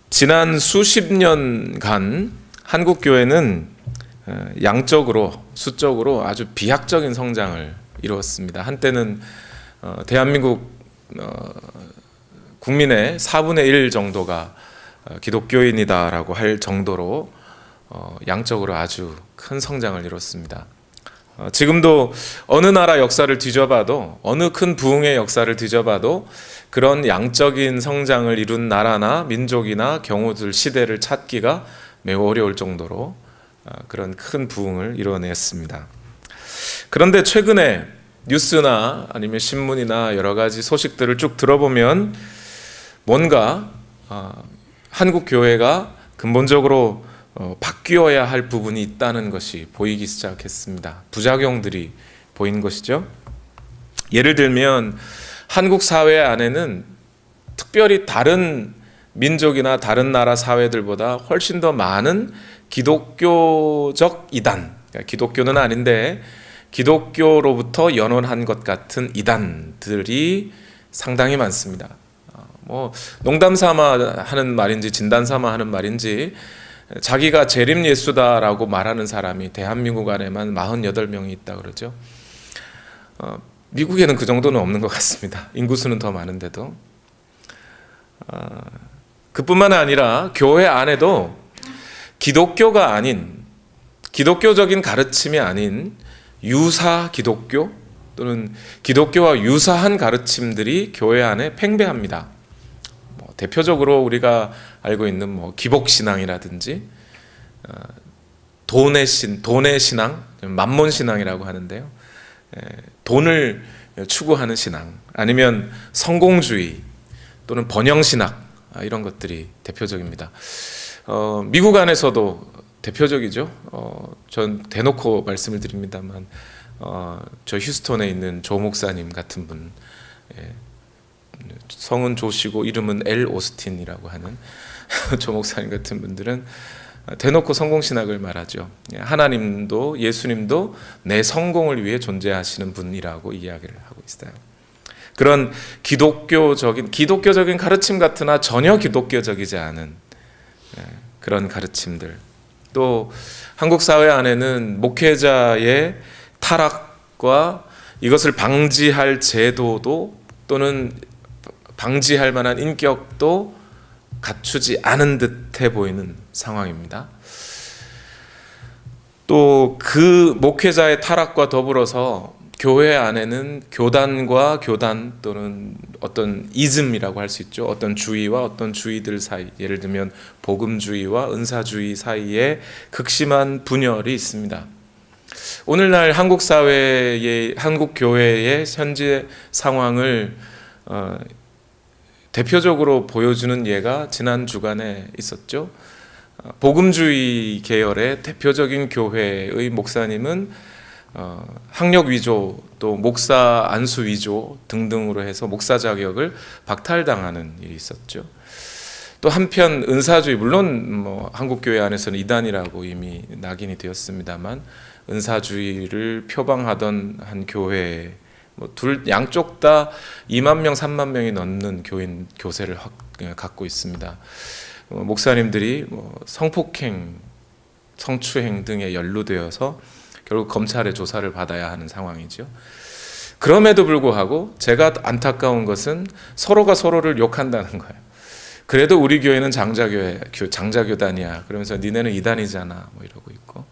지난 수십 년간 한국 교회는 양적으로 수적으로 아주 비약적인 성장을 이루었습니다. 한때는 대한민국 국민의 4분의 1 정도가 기독교인이다라고 할 정도로 양적으로 아주 큰 성장을 이뤘습니다. 지금도 어느 나라 역사를 뒤져봐도, 어느 큰 부흥의 역사를 뒤져봐도 그런 양적인 성장을 이룬 나라나 민족이나 경우들, 시대를 찾기가 매우 어려울 정도로 그런 큰 부흥을 이뤄냈습니다. 그런데 최근에 뉴스나 아니면 신문이나 여러 가지 소식들을 쭉 들어보면 뭔가 한국 교회가 근본적으로 바뀌어야 할 부분이 있다는 것이 보이기 시작했습니다. 부작용들이 보인 것이죠. 예를 들면 한국 사회 안에는 특별히 다른 민족이나 다른 나라 사회들보다 훨씬 더 많은 기독교적 이단, 기독교는 아닌데 기독교로부터 연원한 것 같은 이단들이 상당히 많습니다. 농담 삼아 하는 말인지 진단 삼아 하는 말인지 자기가 재림 예수다라고 말하는 사람이 대한민국 안에만 48명이 있다 그러죠. 미국에는 그 정도는 없는 것 같습니다. 인구수는 더 많은데도. 그뿐만 아니라 교회 안에도 기독교가 아닌, 기독교적인 가르침이 아닌 유사 기독교 또는 기독교와 유사한 가르침들이 교회 안에 팽배합니다. 대표적으로 우리가 알고 있는 기복신앙이라든지 돈의 신앙, 만몬신앙이라고 하는데요. 돈을 추구하는 신앙, 아니면 성공주의 또는 번영신학, 이런 것들이 대표적입니다. 미국 안에서도 대표적이죠. 전 대놓고 말씀을 드립니다만 저 휴스턴에 있는 조 목사님 같은 분, 성은 조시고 이름은 엘 오스틴이라고 하는 조 목사님 같은 분들은 대놓고 성공신학을 말하죠. 하나님도 예수님도 내 성공을 위해 존재하시는 분이라고 이야기를 하고 있어요. 그런 기독교적인 가르침 같으나 전혀 기독교적이지 않은 그런 가르침들, 또 한국 사회 안에는 목회자의 타락과 이것을 방지할 제도도 또는 방지할 만한 인격도 갖추지 않은 듯해 보이는 상황입니다. 또 그 목회자의 타락과 더불어서 교회 안에는 교단과 교단 또는 어떤 이즘이라고 할 수 있죠. 어떤 주의와 어떤 주의들 사이, 예를 들면 복음주의와 은사주의 사이에 극심한 분열이 있습니다. 오늘날 한국 사회의, 한국 교회의 현재 상황을 대표적으로 보여주는 예가 지난 주간에 있었죠. 복음주의 계열의 대표적인 교회의 목사님은 학력 위조, 또 목사 안수 위조 등등으로 해서 목사 자격을 박탈당하는 일이 있었죠. 또 한편 은사주의, 물론 한국 교회 안에서는 이단이라고 이미 낙인이 되었습니다만 은사주의를 표방하던 한 교회, 양쪽 다 2만 명, 3만 명이 넘는 교세를 갖고 있습니다. 목사님들이 성폭행, 성추행 등에 연루되어서 결국 검찰의 조사를 받아야 하는 상황이죠. 그럼에도 불구하고 제가 안타까운 것은 서로가 서로를 욕한다는 거예요. 그래도 우리 교회는 장자교단이야. 그러면서 니네는 이단이잖아. 이러고 있고,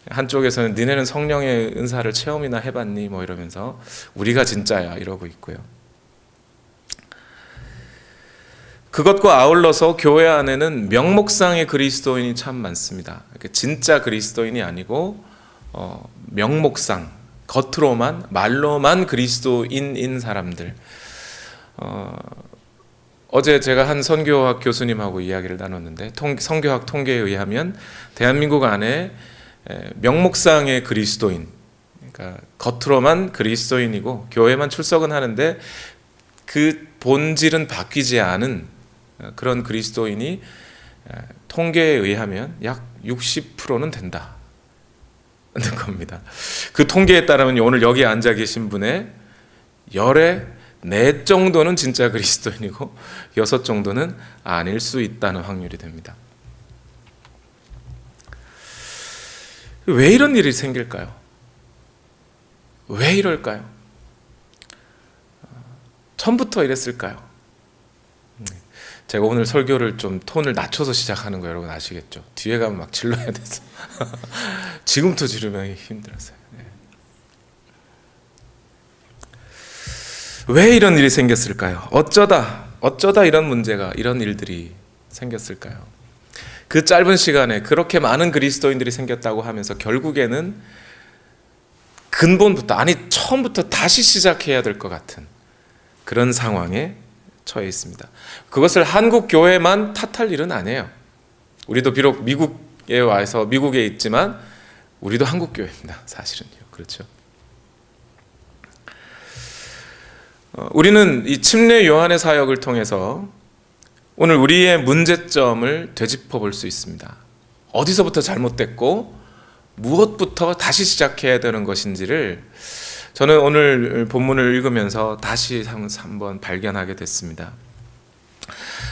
한쪽에서는 니네는 성령의 은사를 체험이나 해봤니? 이러면서 우리가 진짜야. 이러고 있고요. 그것과 아울러서 교회 안에는 명목상의 그리스도인이 참 많습니다. 진짜 그리스도인이 아니고 명목상, 겉으로만, 말로만 그리스도인인 사람들. 어제 제가 한 선교학 교수님하고 이야기를 나눴는데, 선교학 통계에 의하면 대한민국 안에 명목상의 그리스도인, 그러니까 겉으로만 그리스도인이고 교회만 출석은 하는데 그 본질은 바뀌지 않은 그런 그리스도인이 통계에 의하면 약 60%는 된다는 겁니다. 그 통계에 따르면 오늘 여기 앉아 계신 분의 열의 넷 정도는 진짜 그리스도인이고 6 정도는 아닐 수 있다는 확률이 됩니다. 왜 이런 일이 생길까요? 왜 이럴까요? 처음부터 이랬을까요? 제가 오늘 설교를 좀 톤을 낮춰서 시작하는 거 여러분 아시겠죠? 뒤에 가면 막 질러야 돼서 지금부터 지르면 힘들었어요. 왜 이런 일이 생겼을까요? 어쩌다 이런 문제가, 이런 일들이 생겼을까요? 그 짧은 시간에 그렇게 많은 그리스도인들이 생겼다고 하면서 결국에는 근본부터, 아니 처음부터 다시 시작해야 될 것 같은 그런 상황에 처해 있습니다. 그것을 한국 교회만 탓할 일은 아니에요. 우리도 비록 미국에 와서 미국에 있지만 우리도 한국 교회입니다. 사실은요. 그렇죠. 우리는 이 침례 요한의 사역을 통해서 오늘 우리의 문제점을 되짚어 볼 수 있습니다. 어디서부터 잘못됐고 무엇부터 다시 시작해야 되는 것인지를 저는 오늘 본문을 읽으면서 다시 한번 발견하게 됐습니다.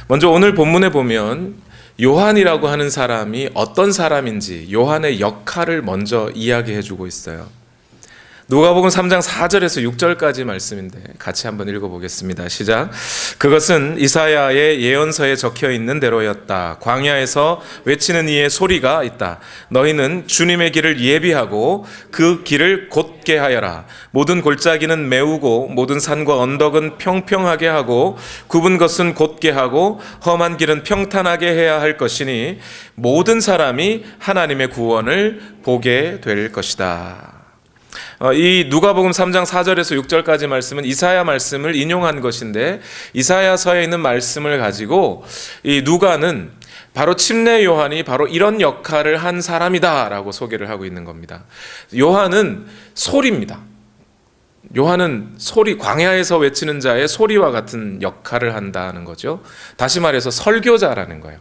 먼저 오늘 본문에 보면 요한이라고 하는 사람이 어떤 사람인지 요한의 역할을 먼저 이야기해 주고 있어요. 누가복음 3장 4절에서 6절까지 말씀인데 같이 한번 읽어보겠습니다. 시작. 그것은 이사야의 예언서에 적혀 있는 대로였다. 광야에서 외치는 이의 소리가 있다. 너희는 주님의 길을 예비하고 그 길을 곧게 하여라. 모든 골짜기는 메우고 모든 산과 언덕은 평평하게 하고 굽은 것은 곧게 하고 험한 길은 평탄하게 해야 할 것이니 모든 사람이 하나님의 구원을 보게 될 것이다. 이 누가복음 3장 4절에서 6절까지 말씀은 이사야 말씀을 인용한 것인데 이사야서에 있는 말씀을 가지고 이 누가는 바로 침례 요한이 바로 이런 역할을 한 사람이다라고 소개를 하고 있는 겁니다. 요한은 소리입니다. 요한은 소리, 광야에서 외치는 자의 소리와 같은 역할을 한다는 거죠. 다시 말해서 설교자라는 거예요.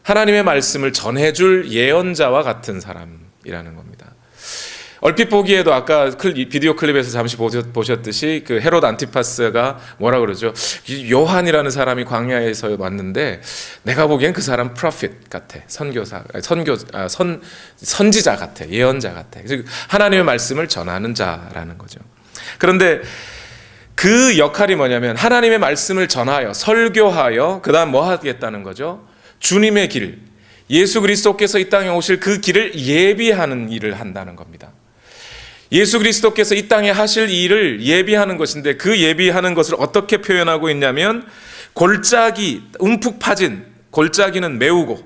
하나님의 말씀을 전해줄 예언자와 같은 사람이라는 겁니다. 얼핏 보기에도 아까 비디오 클립에서 잠시 보셨듯이 그 헤롯 안티파스가 뭐라 그러죠? 요한이라는 사람이 광야에서 왔는데 내가 보기엔 그 사람 프로핏 같아. 선지자 같아. 예언자 같아. 하나님의 말씀을 전하는 자라는 거죠. 그런데 그 역할이 뭐냐면 하나님의 말씀을 전하여 설교하여 그다음 뭐 하겠다는 거죠? 주님의 길, 예수 그리스도께서 이 땅에 오실 그 길을 예비하는 일을 한다는 겁니다. 예수 그리스도께서 이 땅에 하실 일을 예비하는 것인데 그 예비하는 것을 어떻게 표현하고 있냐면 골짜기, 움푹 파진 골짜기는 메우고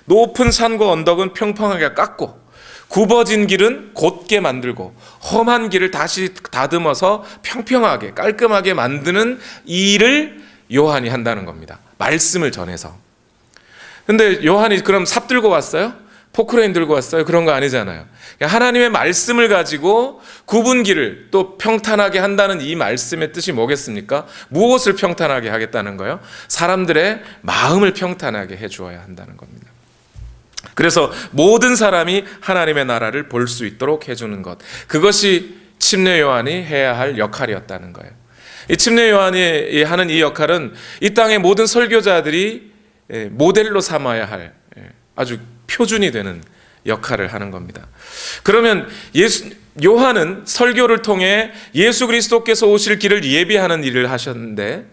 높은 산과 언덕은 평평하게 깎고 굽어진 길은 곧게 만들고 험한 길을 다시 다듬어서 평평하게 깔끔하게 만드는 이 일을 요한이 한다는 겁니다. 말씀을 전해서. 근데 요한이 그럼 삽 들고 왔어요? 포크레인 들고 왔어요? 그런 거 아니잖아요. 하나님의 말씀을 가지고 굽은 길을 또 평탄하게 한다는 이 말씀의 뜻이 뭐겠습니까? 무엇을 평탄하게 하겠다는 거예요? 사람들의 마음을 평탄하게 해주어야 한다는 겁니다. 그래서 모든 사람이 하나님의 나라를 볼 수 있도록 해주는 것, 그것이 침례 요한이 해야 할 역할이었다는 거예요. 이 침례 요한이 하는 이 역할은 이 땅의 모든 설교자들이 모델로 삼아야 할 아주 표준이 되는 역할을 하는 겁니다. 그러면 요한은 설교를 통해 예수 그리스도께서 오실 길을 예비하는 일을 하셨는데,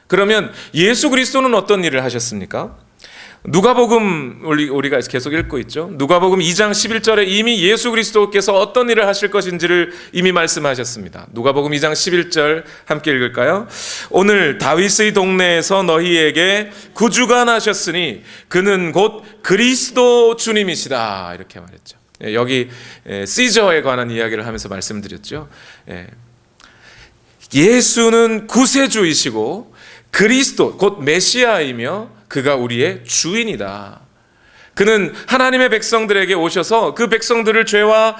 그러면 예수 그리스도는 어떤 일을 하셨습니까? 누가복음 우리가 계속 읽고 있죠. 누가복음 2장 11절에 이미 예수 그리스도께서 어떤 일을 하실 것인지를 이미 말씀하셨습니다. 누가복음 2장 11절 함께 읽을까요? 오늘 다윗의 동네에서 너희에게 구주가 나셨으니 그는 곧 그리스도 주님이시다, 이렇게 말했죠. 여기 시저에 관한 이야기를 하면서 말씀드렸죠. 예수는 구세주이시고 그리스도 곧 메시아이며 그가 우리의 주인이다. 그는 하나님의 백성들에게 오셔서 그 백성들을 죄와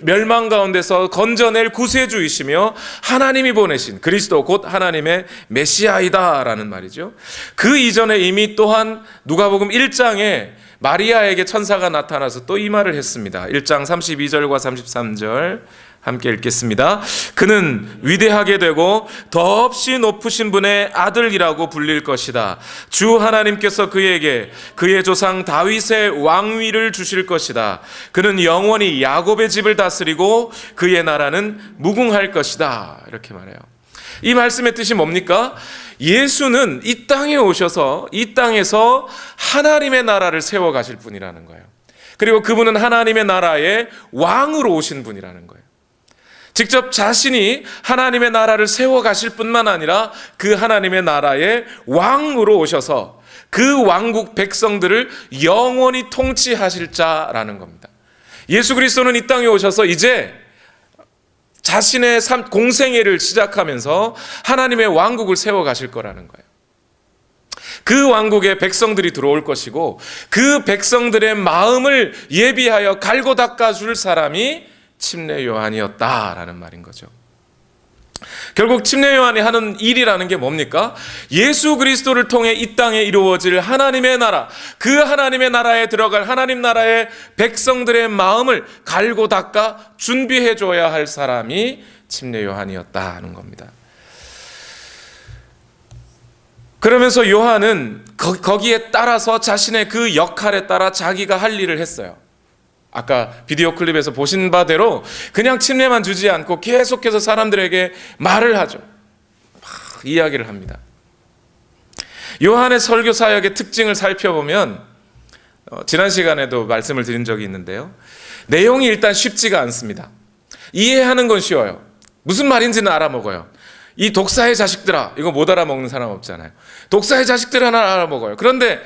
멸망 가운데서 건져낼 구세주이시며 하나님이 보내신 그리스도 곧 하나님의 메시아이다라는 말이죠. 그 이전에 이미 또한 누가복음 1장에 마리아에게 천사가 나타나서 또 이 말을 했습니다. 1장 32절과 33절 함께 읽겠습니다. 그는 위대하게 되고 더없이 높으신 분의 아들이라고 불릴 것이다. 주 하나님께서 그에게 그의 조상 다윗의 왕위를 주실 것이다. 그는 영원히 야곱의 집을 다스리고 그의 나라는 무궁할 것이다. 이렇게 말해요. 이 말씀의 뜻이 뭡니까? 예수는 이 땅에 오셔서 이 땅에서 하나님의 나라를 세워 가실 분이라는 거예요. 그리고 그분은 하나님의 나라의 왕으로 오신 분이라는 거예요. 직접 자신이 하나님의 나라를 세워 가실 뿐만 아니라 그 하나님의 나라의 왕으로 오셔서 그 왕국 백성들을 영원히 통치하실 자라는 겁니다. 예수 그리스도는 이 땅에 오셔서 이제 자신의 공생애를 시작하면서 하나님의 왕국을 세워 가실 거라는 거예요. 그 왕국에 백성들이 들어올 것이고 그 백성들의 마음을 예비하여 갈고 닦아줄 사람이 침례 요한이었다라는 말인 거죠. 결국 침례 요한이 하는 일이라는 게 뭡니까? 예수 그리스도를 통해 이 땅에 이루어질 하나님의 나라, 그 하나님의 나라에 들어갈 하나님 나라의 백성들의 마음을 갈고 닦아 준비해 줘야 할 사람이 침례 요한이었다는 겁니다. 그러면서 요한은 거기에 따라서 자신의 그 역할에 따라 자기가 할 일을 했어요. 아까 비디오 클립에서 보신 바대로 그냥 침례만 주지 않고 계속해서 사람들에게 말을 하죠. 막 이야기를 합니다. 요한의 설교 사역의 특징을 살펴보면 지난 시간에도 말씀을 드린 적이 있는데요. 내용이 일단 쉽지가 않습니다. 이해하는 건 쉬워요. 무슨 말인지는 알아먹어요. 이 독사의 자식들아, 이거 못 알아먹는 사람 없잖아요. 독사의 자식들 하나 알아먹어요. 그런데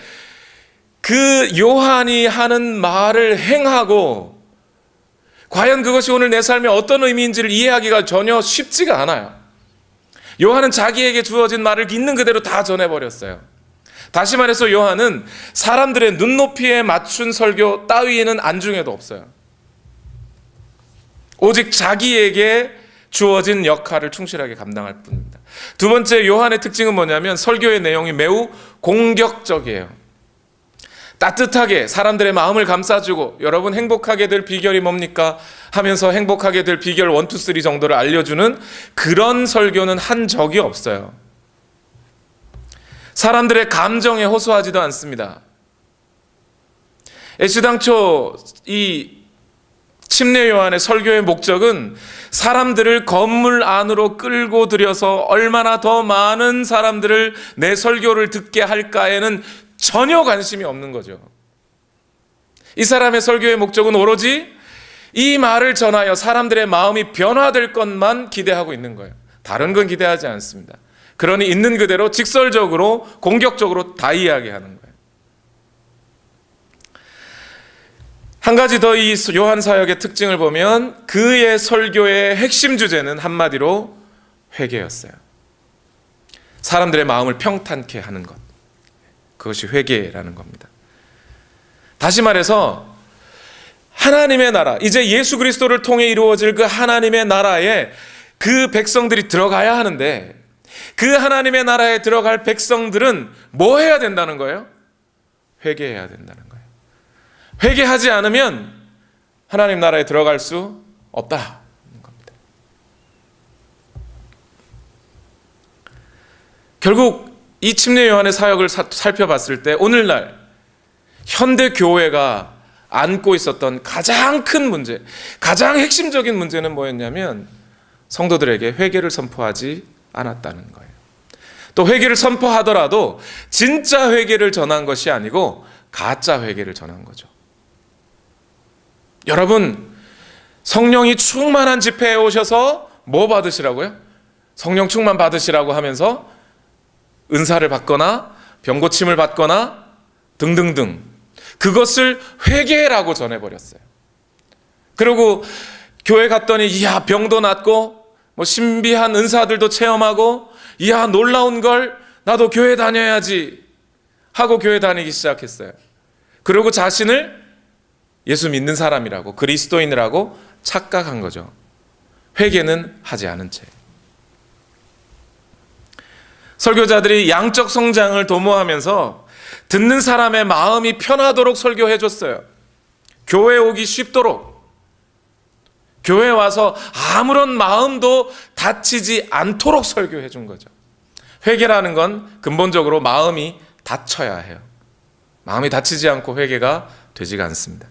그 요한이 하는 말을 행하고 과연 그것이 오늘 내 삶에 어떤 의미인지를 이해하기가 전혀 쉽지가 않아요. 요한은 자기에게 주어진 말을 있는 그대로 다 전해버렸어요. 다시 말해서 요한은 사람들의 눈높이에 맞춘 설교 따위에는 안중에도 없어요. 오직 자기에게 주어진 역할을 충실하게 감당할 뿐입니다. 두 번째, 요한의 특징은 뭐냐면 설교의 내용이 매우 공격적이에요. 따뜻하게 사람들의 마음을 감싸주고 여러분 행복하게 될 비결이 뭡니까? 하면서 행복하게 될 비결 1, 2, 3 정도를 알려주는 그런 설교는 한 적이 없어요. 사람들의 감정에 호소하지도 않습니다. 애시당초 이 침례 요한의 설교의 목적은 사람들을 건물 안으로 끌고 들여서 얼마나 더 많은 사람들을 내 설교를 듣게 할까에는 전혀 관심이 없는 거죠. 이 사람의 설교의 목적은 오로지 이 말을 전하여 사람들의 마음이 변화될 것만 기대하고 있는 거예요. 다른 건 기대하지 않습니다. 그러니 있는 그대로 직설적으로 공격적으로 다 이야기하는 거예요. 한 가지 더 이 요한 사역의 특징을 보면 그의 설교의 핵심 주제는 한마디로 회개였어요. 사람들의 마음을 평탄케 하는 것. 그것이 회개라는 겁니다. 다시 말해서 하나님의 나라, 이제 예수 그리스도를 통해 이루어질 그 하나님의 나라에 그 백성들이 들어가야 하는데 그 하나님의 나라에 들어갈 백성들은 뭐 해야 된다는 거예요? 회개해야 된다는 거예요. 회개하지 않으면 하나님 나라에 들어갈 수 없다는 겁니다. 결국 이 침례 요한의 사역을 살펴봤을 때 오늘날 현대 교회가 안고 있었던 가장 큰 문제, 가장 핵심적인 문제는 뭐였냐면 성도들에게 회개를 선포하지 않았다는 거예요. 또 회개를 선포하더라도 진짜 회개를 전한 것이 아니고 가짜 회개를 전한 거죠. 여러분, 성령이 충만한 집회에 오셔서 뭐 받으시라고요? 성령 충만 받으시라고 하면서 은사를 받거나 병고침을 받거나 등등등, 그것을 회개라고 전해버렸어요. 그리고 교회 갔더니 이야 병도 낫고 뭐 신비한 은사들도 체험하고 이야 놀라운 걸 나도 교회 다녀야지 하고 교회 다니기 시작했어요. 그리고 자신을 예수 믿는 사람이라고, 그리스도인이라고 착각한 거죠. 회개는 하지 않은 채. 설교자들이 양적 성장을 도모하면서 듣는 사람의 마음이 편하도록 설교해 줬어요. 교회 오기 쉽도록, 교회 와서 아무런 마음도 다치지 않도록 설교해 준 거죠. 회개라는 건 근본적으로 마음이 다쳐야 해요. 마음이 다치지 않고 회개가 되지가 않습니다.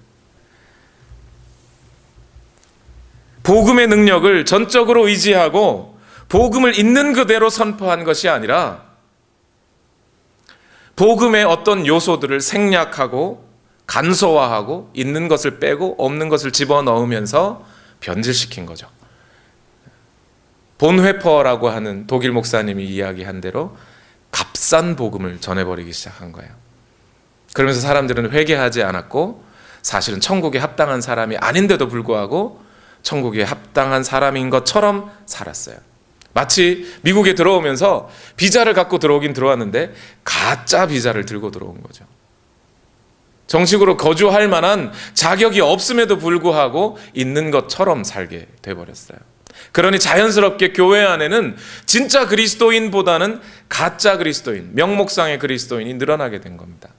복음의 능력을 전적으로 의지하고 복음을 있는 그대로 선포한 것이 아니라 복음의 어떤 요소들을 생략하고 간소화하고 있는 것을 빼고 없는 것을 집어넣으면서 변질시킨 거죠. 본회퍼라고 하는 독일 목사님이 이야기한 대로 값싼 복음을 전해버리기 시작한 거예요. 그러면서 사람들은 회개하지 않았고 사실은 천국에 합당한 사람이 아닌데도 불구하고 천국에 합당한 사람인 것처럼 살았어요. 마치 미국에 들어오면서 비자를 갖고 들어오긴 들어왔는데 가짜 비자를 들고 들어온 거죠. 정식으로 거주할 만한 자격이 없음에도 불구하고 있는 것처럼 살게 돼버렸어요. 그러니 자연스럽게 교회 안에는 진짜 그리스도인보다는 가짜 그리스도인, 명목상의 그리스도인이 늘어나게 된 겁니다.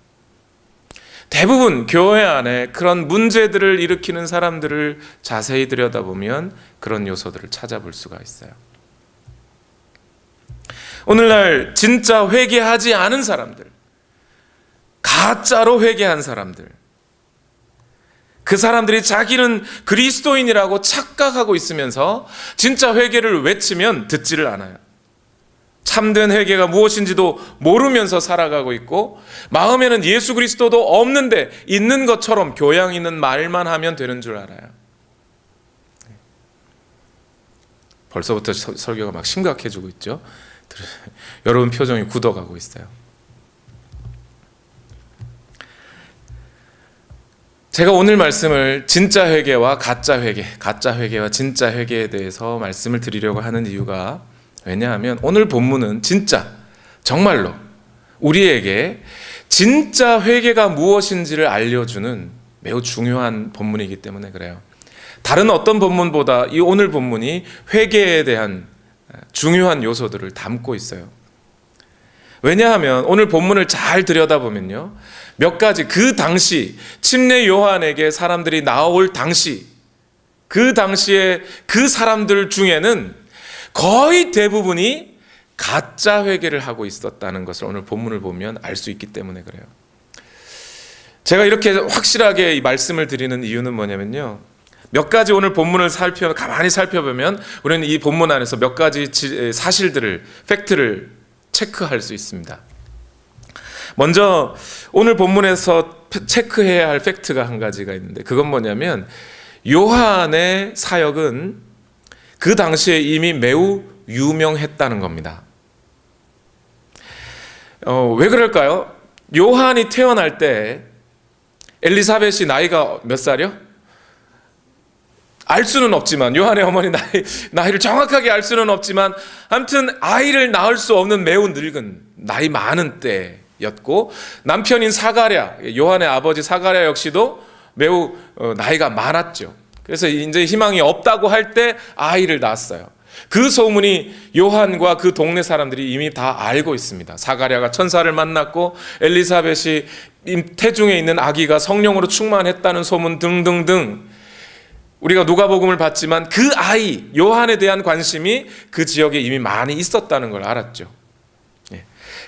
대부분 교회 안에 그런 문제들을 일으키는 사람들을 자세히 들여다보면 그런 요소들을 찾아볼 수가 있어요. 오늘날 진짜 회개하지 않은 사람들, 가짜로 회개한 사람들, 그 사람들이 자기는 그리스도인이라고 착각하고 있으면서 진짜 회개를 외치면 듣지를 않아요. 참된 회개가 무엇인지도 모르면서 살아가고 있고 마음에는 예수 그리스도도 없는데 있는 것처럼 교양 있는 말만 하면 되는 줄 알아요. 벌써부터 설교가 막 심각해지고 있죠. 여러분 표정이 굳어가고 있어요. 제가 오늘 말씀을 진짜 회개와 가짜 회개, 가짜 회개와 진짜 회개에 대해서 말씀을 드리려고 하는 이유가, 왜냐하면 오늘 본문은 진짜 정말로 우리에게 진짜 회개가 무엇인지를 알려주는 매우 중요한 본문이기 때문에 그래요. 다른 어떤 본문보다 이 오늘 본문이 회개에 대한 중요한 요소들을 담고 있어요. 왜냐하면 오늘 본문을 잘 들여다보면요, 몇 가지 그 당시 침례 요한에게 사람들이 나올 당시, 그 당시에 그 사람들 중에는 거의 대부분이 가짜 회개를 하고 있었다는 것을 오늘 본문을 보면 알 수 있기 때문에 그래요. 제가 이렇게 확실하게 이 말씀을 드리는 이유는 뭐냐면요, 몇 가지 오늘 본문을 가만히 살펴보면 우리는 이 본문 안에서 몇 가지 사실들을, 팩트를 체크할 수 있습니다. 먼저 오늘 본문에서 체크해야 할 팩트가 한 가지가 있는데, 그건 뭐냐면 요한의 사역은 그 당시에 이미 매우 유명했다는 겁니다. 왜 그럴까요? 요한이 태어날 때 엘리사벳이 나이가 몇 살이요? 알 수는 없지만, 요한의 어머니 나이를 정확하게 알 수는 없지만 아무튼 아이를 낳을 수 없는 매우 늙은, 나이 많은 때였고, 남편인 사가랴, 요한의 아버지 사가랴 역시도 매우 나이가 많았죠. 그래서 이제 희망이 없다고 할 때 아이를 낳았어요. 그 소문이 요한과 그 동네 사람들이 이미 다 알고 있습니다. 사가랴가 천사를 만났고 엘리사벳이 태중에 있는 아기가 성령으로 충만했다는 소문 등등등, 우리가 누가복음을 봤지만 그 아이 요한에 대한 관심이 그 지역에 이미 많이 있었다는 걸 알았죠.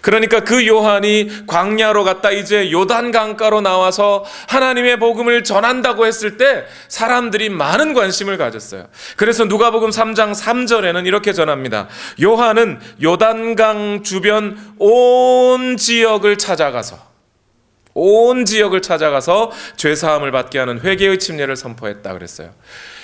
그러니까 그 요한이 광야로 갔다 이제 요단 강가로 나와서 하나님의 복음을 전한다고 했을 때 사람들이 많은 관심을 가졌어요. 그래서 누가복음 3장 3절에는 이렇게 전합니다. 요한은 요단강 주변 온 지역을 찾아가서 죄사함을 받게 하는 회개의 침례를 선포했다 그랬어요.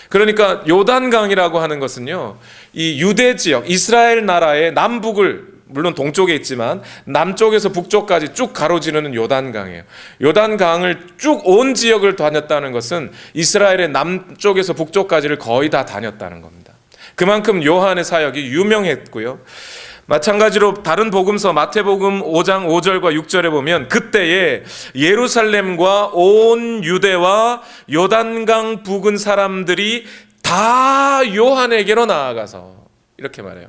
그러니까 요단강이라고 하는 것은요, 이 유대 지역, 이스라엘 나라의 남북을, 물론 동쪽에 있지만 남쪽에서 북쪽까지 쭉 가로지르는 요단강이에요. 요단강을 쭉 온 지역을 다녔다는 것은 이스라엘의 남쪽에서 북쪽까지를 거의 다 다녔다는 겁니다. 그만큼 요한의 사역이 유명했고요. 마찬가지로 다른 복음서 마태복음 5장 5절과 6절에 보면 그때에 예루살렘과 온 유대와 요단강 부근 사람들이 다 요한에게로 나아가서, 이렇게 말해요.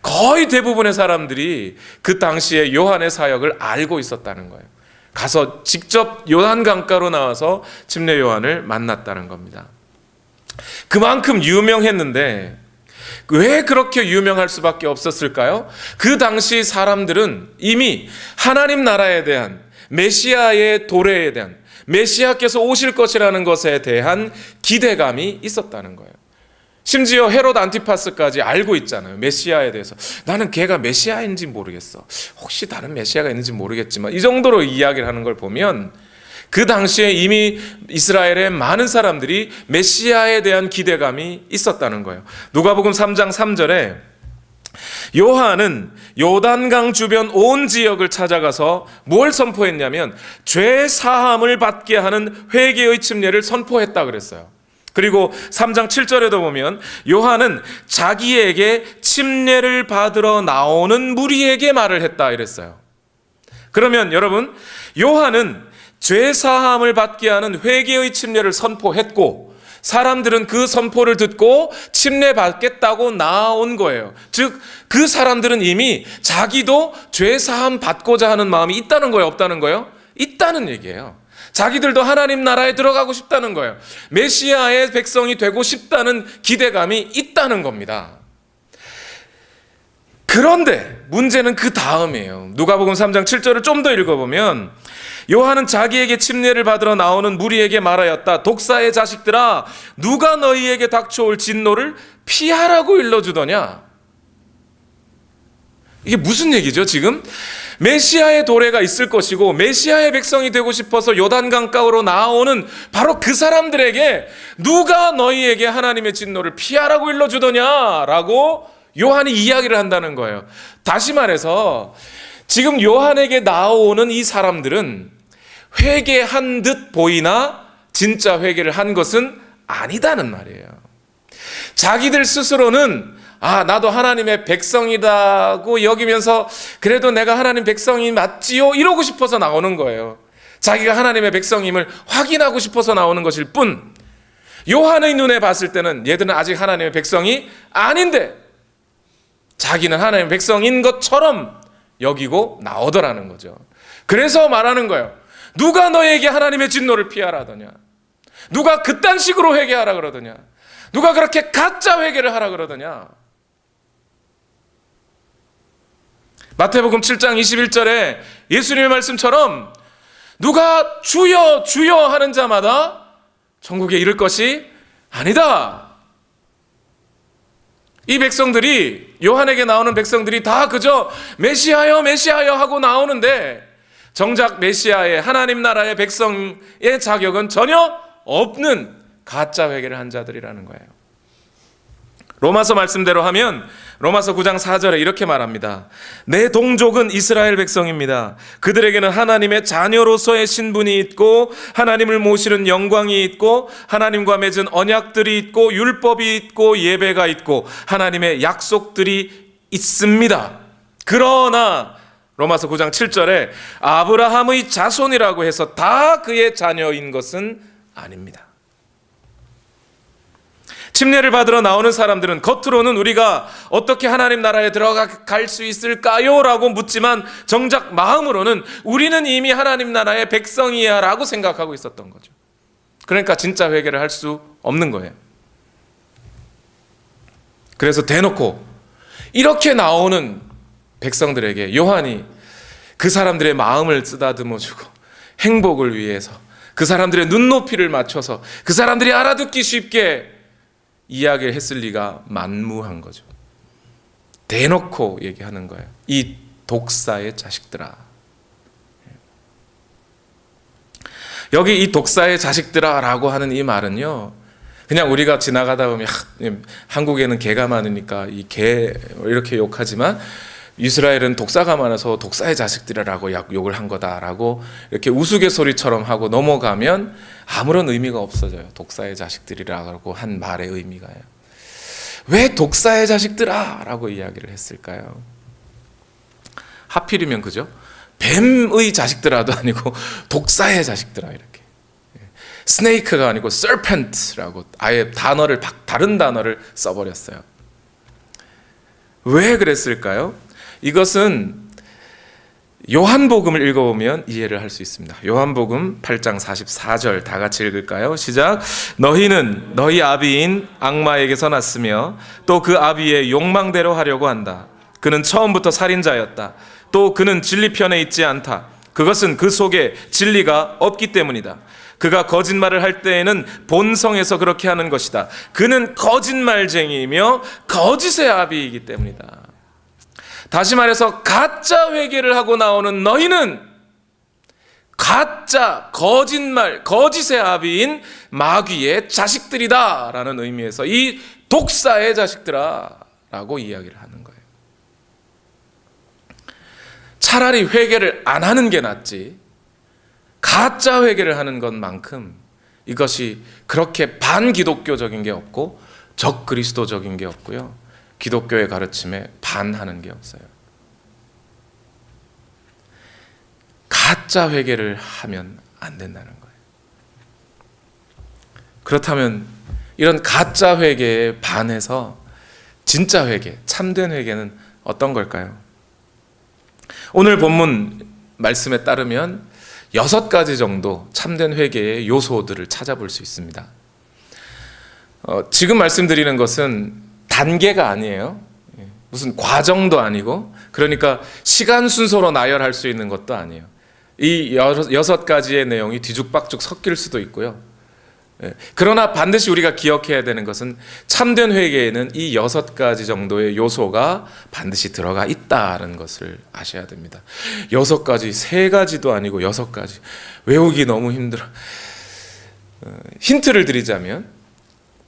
거의 대부분의 사람들이 그 당시에 요한의 사역을 알고 있었다는 거예요. 가서 직접 요한 강가로 나와서 침례 요한을 만났다는 겁니다. 그만큼 유명했는데 왜 그렇게 유명할 수밖에 없었을까요? 그 당시 사람들은 이미 하나님 나라에 대한, 메시아의 도래에 대한, 메시아께서 오실 것이라는 것에 대한 기대감이 있었다는 거예요. 심지어 헤롯 안티파스까지 알고 있잖아요. 메시아에 대해서. 나는 걔가 메시아인지 모르겠어. 혹시 다른 메시아가 있는지 모르겠지만, 이 정도로 이야기를 하는 걸 보면 그 당시에 이미 이스라엘의 많은 사람들이 메시아에 대한 기대감이 있었다는 거예요. 누가복음 3장 3절에 요한은 요단강 주변 온 지역을 찾아가서 뭘 선포했냐면 죄 사함을 받게 하는 회개의 침례를 선포했다 그랬어요. 그리고 3장 7절에도 보면 요한은 자기에게 침례를 받으러 나오는 무리에게 말을 했다 이랬어요. 그러면 여러분, 요한은 죄 사함을 받게 하는 회개의 침례를 선포했고, 사람들은 그 선포를 듣고 침례 받겠다고 나온 거예요. 즉 그 사람들은 이미 자기도 죄 사함 받고자 하는 마음이 있다는 거예요, 없다는 거예요? 있다는 얘기예요. 자기들도 하나님 나라에 들어가고 싶다는 거예요. 메시아의 백성이 되고 싶다는 기대감이 있다는 겁니다. 그런데 문제는 그 다음이에요. 누가복음 3장 7절을 좀 더 읽어보면 요한은 자기에게 침례를 받으러 나오는 무리에게 말하였다. 독사의 자식들아, 누가 너희에게 닥쳐올 진노를 피하라고 일러주더냐? 이게 무슨 얘기죠 지금? 메시아의 도래가 있을 것이고 메시아의 백성이 되고 싶어서 요단강가로 나오는 바로 그 사람들에게 누가 너희에게 하나님의 진노를 피하라고 일러주더냐라고 요한이 이야기를 한다는 거예요. 다시 말해서 지금 요한에게 나오는 이 사람들은 회개한 듯 보이나 진짜 회개를 한 것은 아니다는 말이에요. 자기들 스스로는 나도 하나님의 백성이라고 여기면서 그래도 내가 하나님 백성이 맞지요? 이러고 싶어서 나오는 거예요. 자기가 하나님의 백성임을 확인하고 싶어서 나오는 것일 뿐, 요한의 눈에 봤을 때는 얘들은 아직 하나님의 백성이 아닌데 자기는 하나님의 백성인 것처럼 여기고 나오더라는 거죠. 그래서 말하는 거예요. 누가 너에게 하나님의 진노를 피하라 하더냐? 누가 그딴 식으로 회개하라 그러더냐? 누가 그렇게 가짜 회개를 하라 그러더냐? 마태복음 7장 21절에 예수님의 말씀처럼 누가 주여 주여 하는 자마다 천국에 이를 것이 아니다. 이 백성들이, 요한에게 나오는 백성들이 다 그저 메시아여 메시아여 하고 나오는데 정작 메시아의 하나님 나라의 백성의 자격은 전혀 없는 가짜 회개를 한 자들이라는 거예요. 로마서 말씀대로 하면 로마서 9장 4절에 이렇게 말합니다. 내 동족은 이스라엘 백성입니다. 그들에게는 하나님의 자녀로서의 신분이 있고 하나님을 모시는 영광이 있고 하나님과 맺은 언약들이 있고 율법이 있고 예배가 있고 하나님의 약속들이 있습니다. 그러나 로마서 9장 7절에 아브라함의 자손이라고 해서 다 그의 자녀인 것은 아닙니다. 침례를 받으러 나오는 사람들은 겉으로는 우리가 어떻게 하나님 나라에 들어갈 수 있을까요? 라고 묻지만 정작 마음으로는 우리는 이미 하나님 나라의 백성이야 라고 생각하고 있었던 거죠. 그러니까 진짜 회개를 할 수 없는 거예요. 그래서 대놓고 이렇게 나오는 백성들에게 요한이 그 사람들의 마음을 쓰다듬어주고 행복을 위해서 그 사람들의 눈높이를 맞춰서 그 사람들이 알아듣기 쉽게 이야기를 했을 리가 만무한 거죠. 대놓고 얘기하는 거예요. 이 독사의 자식들아. 여기 이 독사의 자식들아 라고 하는 이 말은요, 그냥 우리가 지나가다 보면 한국에는 개가 많으니까 이 개 이렇게 욕하지만 이스라엘은 독사가 많아서 독사의 자식들이라고 욕을 한 거다라고 이렇게 우스갯소리처럼 하고 넘어가면 아무런 의미가 없어져요. 독사의 자식들이라고 한 말의 의미가요. 왜 독사의 자식들아 라고 이야기를 했을까요? 하필이면 그죠? 뱀의 자식들아도 아니고 독사의 자식들아 이렇게. 스네이크가 아니고 serpent라고 아예 다른 단어를 써버렸어요. 왜 그랬을까요? 이것은 요한복음을 읽어보면 이해를 할 수 있습니다. 요한복음 8장 44절 다 같이 읽을까요? 시작. 너희는 너희 아비인 악마에게서 났으며 또 그 아비의 욕망대로 하려고 한다. 그는 처음부터 살인자였다. 또 그는 진리 편에 있지 않다. 그것은 그 속에 진리가 없기 때문이다. 그가 거짓말을 할 때에는 본성에서 그렇게 하는 것이다. 그는 거짓말쟁이이며 거짓의 아비이기 때문이다. 다시 말해서 가짜 회개를 하고 나오는 너희는 가짜, 거짓말, 거짓의 아비인 마귀의 자식들이다 라는 의미에서 이 독사의 자식들아 라고 이야기를 하는 거예요. 차라리 회개를 안 하는 게 낫지, 가짜 회개를 하는 것만큼 이것이 그렇게 반기독교적인 게 없고 적그리스도적인 게 없고요, 기독교의 가르침에 반하는 게 없어요. 가짜 회개를 하면 안 된다는 거예요. 그렇다면 이런 가짜 회개에 반해서 진짜 회개, 참된 회개는 어떤 걸까요? 오늘 본문 말씀에 따르면 6가지 정도 참된 회개의 요소들을 찾아볼 수 있습니다. 지금 말씀드리는 것은 단계가 아니에요. 무슨 과정도 아니고, 그러니까 시간 순서로 나열할 수 있는 것도 아니에요. 이 6가지의 내용이 뒤죽박죽 섞일 수도 있고요. 그러나 반드시 우리가 기억해야 되는 것은 참된 회개에는 이 6가지 정도의 요소가 반드시 들어가 있다는 것을 아셔야 됩니다. 6가지, 3가지도 아니고 6가지. 외우기 너무 힘들어. 힌트를 드리자면,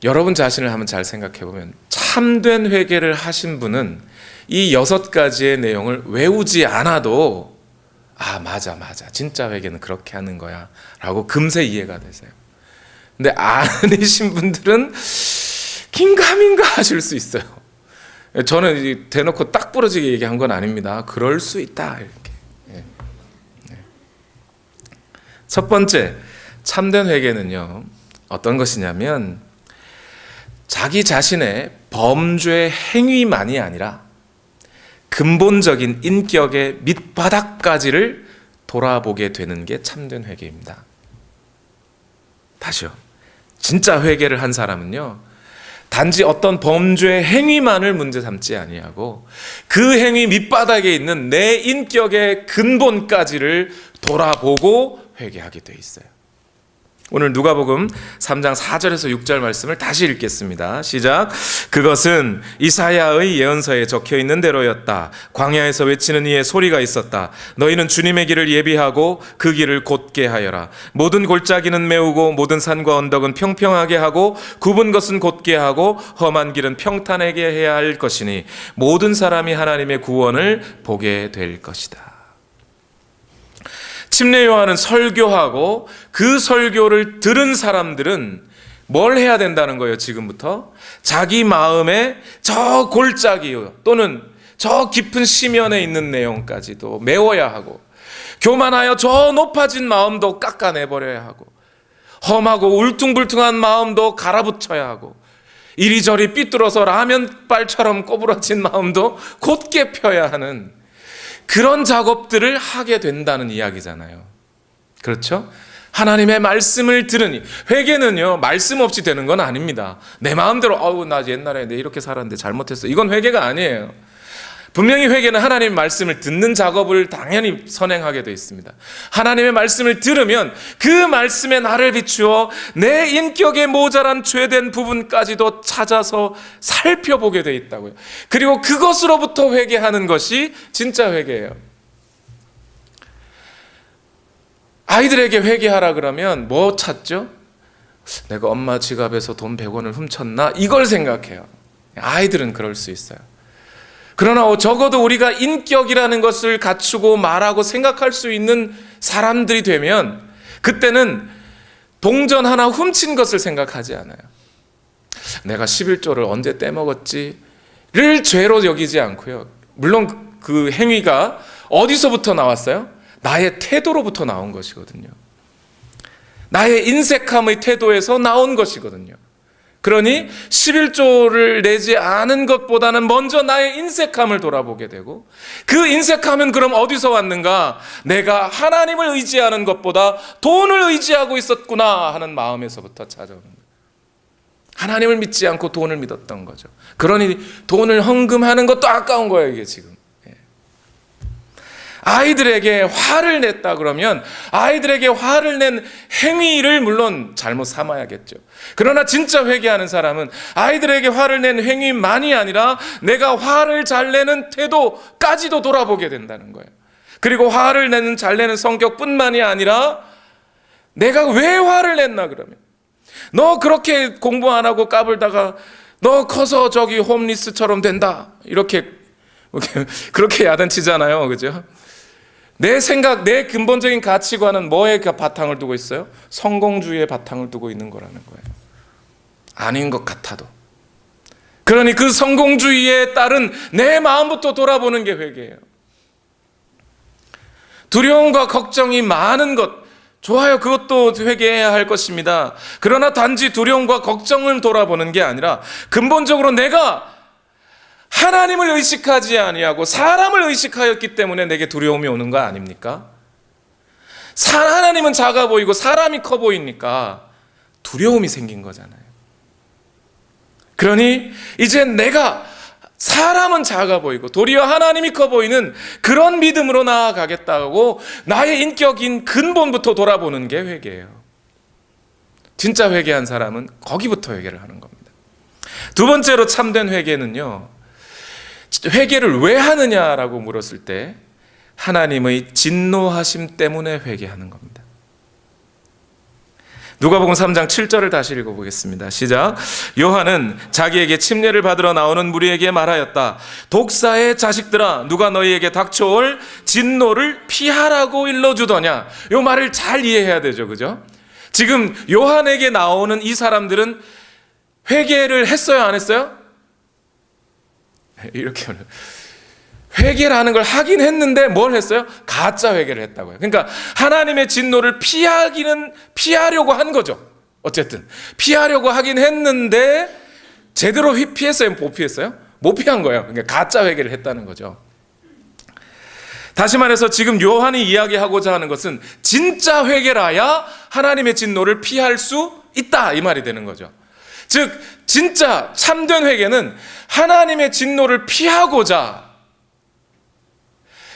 여러분 자신을 한번 잘 생각해 보면 참된 회개를 하신 분은 이 6가지의 내용을 외우지 않아도 맞아 진짜 회개는 그렇게 하는 거야 라고 금세 이해가 되세요. 근데 아니신 분들은 긴가민가 하실 수 있어요. 저는 대놓고 딱 부러지게 얘기한 건 아닙니다. 그럴 수 있다 이렇게. 첫 번째, 참된 회개는요 어떤 것이냐면 자기 자신의 범죄 행위만이 아니라 근본적인 인격의 밑바닥까지를 돌아보게 되는 게 참된 회개입니다. 다시요. 진짜 회개를 한 사람은요, 단지 어떤 범죄 행위만을 문제 삼지 아니하고 그 행위 밑바닥에 있는 내 인격의 근본까지를 돌아보고 회개하게 돼 있어요. 오늘 누가복음 3장 4절에서 6절 말씀을 다시 읽겠습니다. 시작. 그것은 이사야의 예언서에 적혀 있는 대로였다. 광야에서 외치는 이의 소리가 있었다. 너희는 주님의 길을 예비하고 그 길을 곧게 하여라. 모든 골짜기는 메우고 모든 산과 언덕은 평평하게 하고 굽은 것은 곧게 하고 험한 길은 평탄하게 해야 할 것이니 모든 사람이 하나님의 구원을 보게 될 것이다. 침례 요한은 설교하고 그 설교를 들은 사람들은 뭘 해야 된다는 거예요? 지금부터 자기 마음에 저 골짜기 또는 저 깊은 심연에 있는 내용까지도 메워야 하고, 교만하여 저 높아진 마음도 깎아내버려야 하고, 험하고 울퉁불퉁한 마음도 갈아붙여야 하고, 이리저리 삐뚤어서 라면발처럼 꼬부라진 마음도 곧게 펴야 하는 그런 작업들을 하게 된다는 이야기잖아요. 그렇죠? 하나님의 말씀을 들으니, 회개는요 말씀 없이 되는 건 아닙니다. 내 마음대로 나 옛날에 내 이렇게 살았는데 잘못했어, 이건 회개가 아니에요. 분명히 회개는 하나님의 말씀을 듣는 작업을 당연히 선행하게 되어 있습니다. 하나님의 말씀을 들으면 그 말씀에 나를 비추어 내 인격의 모자란 죄된 부분까지도 찾아서 살펴보게 되어 있다고요. 그리고 그것으로부터 회개하는 것이 진짜 회개예요. 아이들에게 회개하라 그러면 뭐 찾죠? 내가 엄마 지갑에서 돈 100원을 훔쳤나? 이걸 생각해요. 아이들은 그럴 수 있어요. 그러나 적어도 우리가 인격이라는 것을 갖추고 말하고 생각할 수 있는 사람들이 되면 그때는 동전 하나 훔친 것을 생각하지 않아요. 내가 11조를 언제 떼먹었지를 죄로 여기지 않고요. 물론 그 행위가 어디서부터 나왔어요? 나의 태도로부터 나온 것이거든요. 나의 인색함의 태도에서 나온 것이거든요. 그러니 11조를 내지 않은 것보다는 먼저 나의 인색함을 돌아보게 되고, 그 인색함은 그럼 어디서 왔는가? 내가 하나님을 의지하는 것보다 돈을 의지하고 있었구나 하는 마음에서부터 찾아오는 거예요. 하나님을 믿지 않고 돈을 믿었던 거죠. 그러니 돈을 헌금하는 것도 아까운 거예요, 이게 지금. 아이들에게 화를 냈다 그러면 아이들에게 화를 낸 행위를 물론 잘못 삼아야겠죠. 그러나 진짜 회개하는 사람은 아이들에게 화를 낸 행위만이 아니라 내가 화를 잘 내는 태도까지도 돌아보게 된다는 거예요. 그리고 화를 내는 잘 내는 성격뿐만이 아니라 내가 왜 화를 냈나 그러면, 너 그렇게 공부 안 하고 까불다가 너 커서 저기 홈리스처럼 된다 이렇게 그렇게 야단치잖아요, 그죠? 내 생각, 내 근본적인 가치관은 뭐에 바탕을 두고 있어요? 성공주의의 바탕을 두고 있는 거라는 거예요. 아닌 것 같아도. 그러니 그 성공주의에 따른 내 마음부터 돌아보는 게 회개예요. 두려움과 걱정이 많은 것, 좋아요. 그것도 회개해야 할 것입니다. 그러나 단지 두려움과 걱정을 돌아보는 게 아니라 근본적으로 내가 하나님을 의식하지 아니하고 사람을 의식하였기 때문에 내게 두려움이 오는 거 아닙니까? 하나님은 작아 보이고 사람이 커 보이니까 두려움이 생긴 거잖아요. 그러니 이제 내가 사람은 작아 보이고 도리어 하나님이 커 보이는 그런 믿음으로 나아가겠다고 나의 인격인 근본부터 돌아보는 게 회개예요. 진짜 회개한 사람은 거기부터 회개를 하는 겁니다. 두 번째로 참된 회개는요, 회개를 왜 하느냐라고 물었을 때 하나님의 진노하심 때문에 회개하는 겁니다. 누가복음 3장 7절을 다시 읽어보겠습니다. 시작. 요한은 자기에게 침례를 받으러 나오는 무리에게 말하였다. 독사의 자식들아, 누가 너희에게 닥쳐올 진노를 피하라고 일러주더냐. 이 말을 잘 이해해야 되죠, 그죠? 지금 요한에게 나오는 이 사람들은 회개를 했어요, 안 했어요? 이렇게 회개라는 걸 하긴 했는데 뭘 했어요? 가짜 회개를 했다고요. 그러니까 하나님의 진노를 피하려고 한 거죠. 어쨌든 피하려고 하긴 했는데 제대로 피했어요? 못 피했어요? 못 피한 거예요. 그러니까 가짜 회개를 했다는 거죠. 다시 말해서 지금 요한이 이야기하고자 하는 것은 진짜 회개라야 하나님의 진노를 피할 수 있다, 이 말이 되는 거죠. 즉 진짜 참된 회개는 하나님의 진노를 피하고자,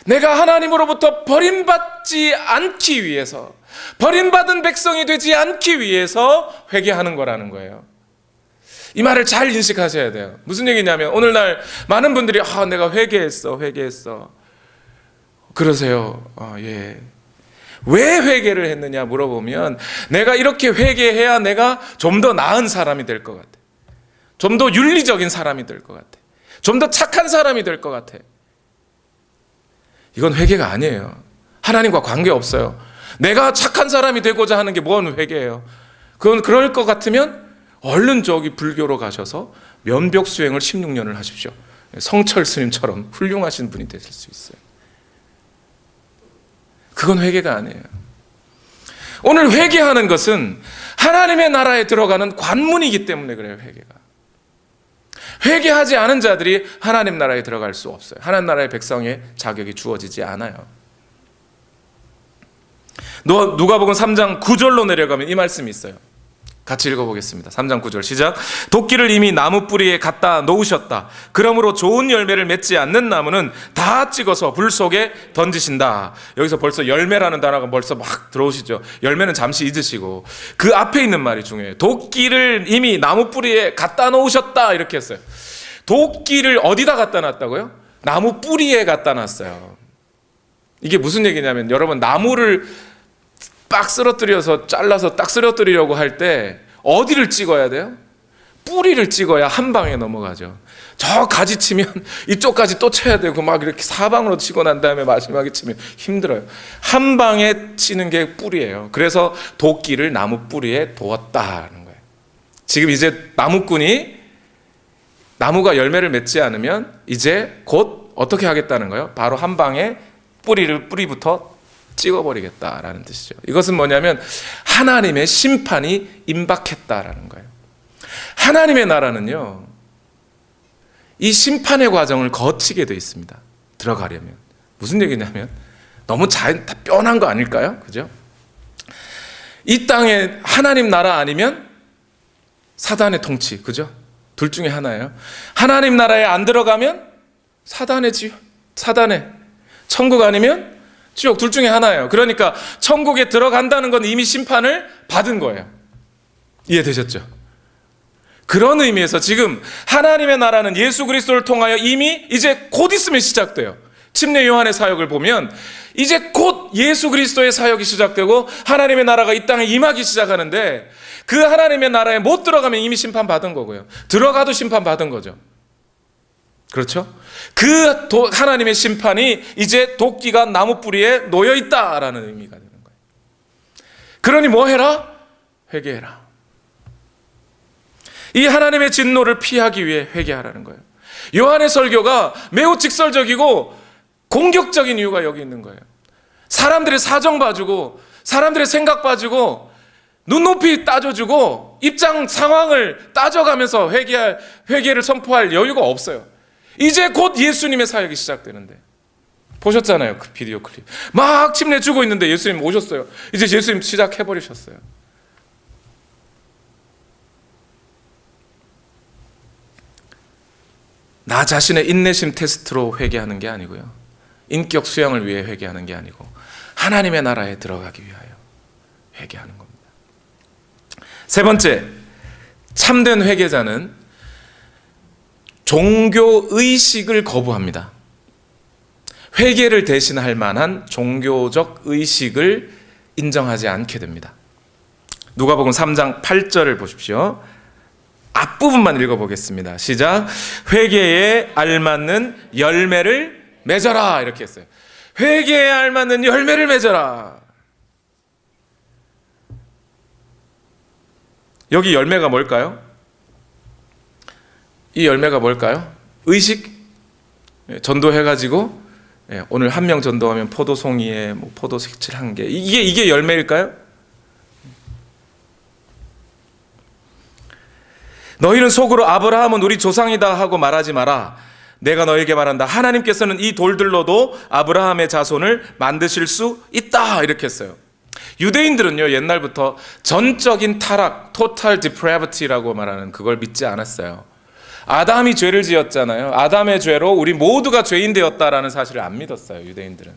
내가 하나님으로부터 버림받지 않기 위해서, 버림받은 백성이 되지 않기 위해서 회개하는 거라는 거예요. 이 말을 잘 인식하셔야 돼요. 무슨 얘기냐면 오늘날 많은 분들이 내가 회개했어 그러세요. 예. 왜 회개를 했느냐 물어보면 내가 이렇게 회개해야 내가 좀 더 나은 사람이 될 것 같아. 좀 더 윤리적인 사람이 될 것 같아. 좀 더 착한 사람이 될 것 같아. 이건 회개가 아니에요. 하나님과 관계없어요. 내가 착한 사람이 되고자 하는 게 뭔 회개예요. 그건 그럴 것 같으면 얼른 저기 불교로 가셔서 면벽 수행을 16년을 하십시오. 성철 스님처럼 훌륭하신 분이 되실 수 있어요. 그건 회개가 아니에요. 오늘 회개하는 것은 하나님의 나라에 들어가는 관문이기 때문에 그래요, 회개가. 회개하지 않은 자들이 하나님 나라에 들어갈 수 없어요. 하나님 나라의 백성의 자격이 주어지지 않아요. 누가복음 3장 9절로 내려가면 이 말씀이 있어요. 같이 읽어보겠습니다. 3장 9절 시작. 도끼를 이미 나무 뿌리에 갖다 놓으셨다. 그러므로 좋은 열매를 맺지 않는 나무는 다 찍어서 불 속에 던지신다. 여기서 벌써 열매라는 단어가 벌써 막 들어오시죠. 열매는 잠시 잊으시고 그 앞에 있는 말이 중요해요. 도끼를 이미 나무 뿌리에 갖다 놓으셨다, 이렇게 했어요. 도끼를 어디다 갖다 놨다고요? 나무 뿌리에 갖다 놨어요. 이게 무슨 얘기냐면 여러분, 나무를 빡 쓰러뜨려서 잘라서 딱 쓰러뜨리려고 할 때 어디를 찍어야 돼요? 뿌리를 찍어야 한 방에 넘어가죠. 저 가지 치면 이쪽까지 또 쳐야 되고 막 이렇게 사방으로 치고 난 다음에 마지막에 치면 힘들어요. 한 방에 치는 게 뿌리예요. 그래서 도끼를 나무 뿌리에 두었다는 거예요. 지금 이제 나무가 열매를 맺지 않으면 이제 곧 어떻게 하겠다는 거예요? 바로 한 방에 뿌리부터 찍어버리겠다라는 뜻이죠. 이것은 뭐냐면 하나님의 심판이 임박했다라는 거예요. 하나님의 나라는요, 이 심판의 과정을 거치게 돼 있습니다. 들어가려면. 무슨 얘기냐면 너무 다 뻔한 거 아닐까요? 그죠? 이 땅에 하나님 나라 아니면 사단의 통치, 그죠? 둘 중에 하나예요. 하나님 나라에 안 들어가면 사단의 지옥, 사단의 천국 아니면 지옥, 둘 중에 하나예요. 그러니까 천국에 들어간다는 건 이미 심판을 받은 거예요. 이해되셨죠? 그런 의미에서 지금 하나님의 나라는 예수 그리스도를 통하여 이미 이제 곧 있으면 시작돼요. 침례 요한의 사역을 보면 이제 곧 예수 그리스도의 사역이 시작되고 하나님의 나라가 이 땅에 임하기 시작하는데, 그 하나님의 나라에 못 들어가면 이미 심판받은 거고요. 들어가도 심판받은 거죠. 그렇죠? 그 하나님의 심판이 이제 도끼가 나무 뿌리에 놓여 있다라는 의미가 되는 거예요. 그러니 뭐 해라? 회개해라. 이 하나님의 진노를 피하기 위해 회개하라는 거예요. 요한의 설교가 매우 직설적이고 공격적인 이유가 여기 있는 거예요. 사람들의 사정 봐주고 사람들의 생각 봐주고 눈높이 따져주고 입장 상황을 따져가면서 회개를 선포할 여유가 없어요. 이제 곧 예수님의 사역이 시작되는데, 보셨잖아요, 그 비디오 클립. 막 침례 주고 있는데 예수님 오셨어요. 이제 예수님 시작해버리셨어요. 나 자신의 인내심 테스트로 회개하는 게 아니고요, 인격 수양을 위해 회개하는 게 아니고 하나님의 나라에 들어가기 위하여 회개하는 겁니다. 세 번째, 참된 회개자는 종교의식을 거부합니다. 회개를 대신할 만한 종교적 의식을 인정하지 않게 됩니다. 누가복음 3장 8절을 보십시오. 앞부분만 읽어보겠습니다. 시작. 회개에 알맞는 열매를 맺어라, 이렇게 했어요. 회개에 알맞는 열매를 맺어라. 여기 열매가 뭘까요? 이 열매가 뭘까요? 의식? 전도해가지고 오늘 한 명 전도하면 포도송이에 포도 색칠 1개, 이게 열매일까요? 너희는 속으로 아브라함은 우리 조상이다 하고 말하지 마라. 내가 너에게 말한다. 하나님께서는 이 돌들로도 아브라함의 자손을 만드실 수 있다, 이렇게 했어요. 유대인들은요, 옛날부터 전적인 타락, total depravity라고 말하는 그걸 믿지 않았어요. 아담이 죄를 지었잖아요. 아담의 죄로 우리 모두가 죄인 되었다라는 사실을 안 믿었어요, 유대인들은.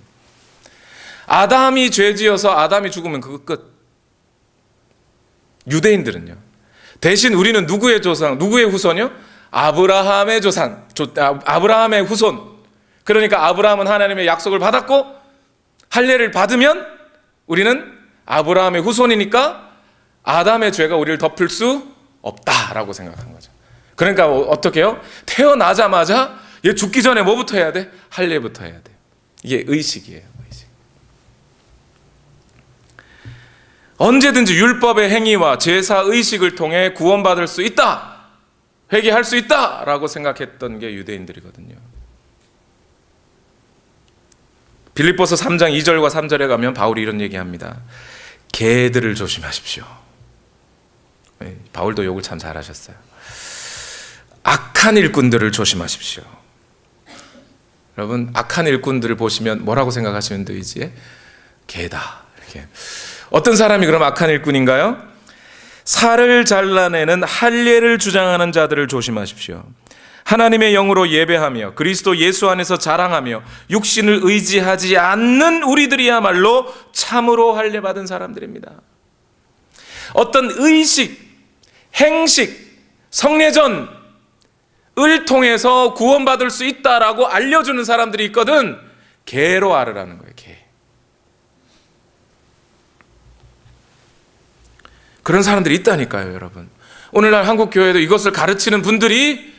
아담이 죄 지어서 아담이 죽으면 그거 끝. 유대인들은요, 대신 우리는 누구의 조상, 누구의 후손이요? 아브라함의 조상, 아브라함의 후손. 그러니까 아브라함은 하나님의 약속을 받았고 할례를 받으면 우리는 아브라함의 후손이니까 아담의 죄가 우리를 덮을 수 없다라고 생각한 거죠. 그러니까 어떻게 해요? 태어나자마자 얘 죽기 전에 뭐부터 해야 돼? 할례부터 해야 돼요. 이게 의식이에요, 의식. 언제든지 율법의 행위와 제사 의식을 통해 구원받을 수 있다, 회개할 수 있다라고 생각했던 게 유대인들이거든요. 빌립보서 3장 2절과 3절에 가면 바울이 이런 얘기합니다. 개들을 조심하십시오. 바울도 욕을 참 잘하셨어요. 악한 일꾼들을 조심하십시오. 여러분, 악한 일꾼들을 보시면 뭐라고 생각하시면 되지? 개다, 이렇게. 어떤 사람이 그럼 악한 일꾼인가요? 살을 잘라내는 할례를 주장하는 자들을 조심하십시오. 하나님의 영으로 예배하며 그리스도 예수 안에서 자랑하며 육신을 의지하지 않는 우리들이야말로 참으로 할례 받은 사람들입니다. 어떤 의식, 행식, 성례전을 통해서 구원받을 수 있다라고 알려주는 사람들이 있거든. 개로 알으라는 거예요, 개. 그런 사람들이 있다니까요, 여러분. 오늘날 한국 교회도 이것을 가르치는 분들이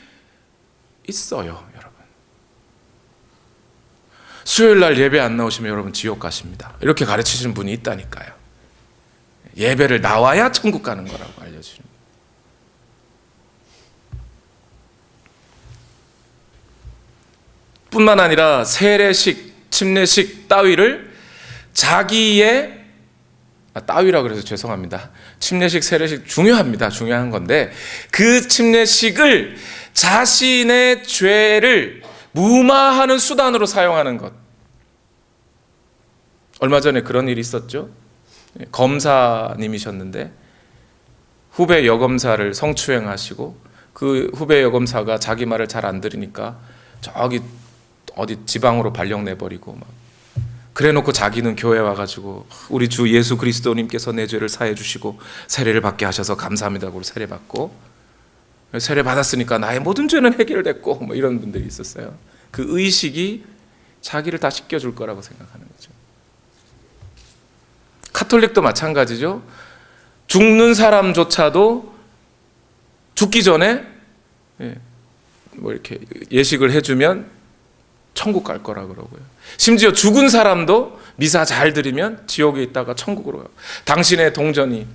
있어요, 여러분. 수요일날 예배 안 나오시면 여러분 지옥 가십니다, 이렇게 가르치시는 분이 있다니까요. 예배를 나와야 천국 가는 거라고 알려주는 거예요. 뿐만 아니라 세례식, 침례식 따위를 자기의 따위라 그래서 죄송합니다. 침례식, 세례식 중요합니다. 중요한 건데 그 침례식을 자신의 죄를 무마하는 수단으로 사용하는 것. 얼마 전에 그런 일이 있었죠. 검사님이셨는데 후배 여검사를 성추행하시고 그 후배 여검사가 자기 말을 잘 안 들으니까 저기 어디 지방으로 발령 내버리고 막 그래놓고 자기는 교회 와가지고 우리 주 예수 그리스도님께서 내 죄를 사해 주시고 세례를 받게 하셔서 감사합니다고 세례 받고 세례 받았으니까 나의 모든 죄는 해결됐고 뭐 이런 분들이 있었어요. 그 의식이 자기를 다 씻겨줄 거라고 생각하는 거죠. 카톨릭도 마찬가지죠. 죽는 사람조차도 죽기 전에 뭐 이렇게 예식을 해주면 천국 갈 거라 그러고요. 심지어 죽은 사람도 미사 잘 드리면 지옥에 있다가 천국으로 가요. 당신의 동전이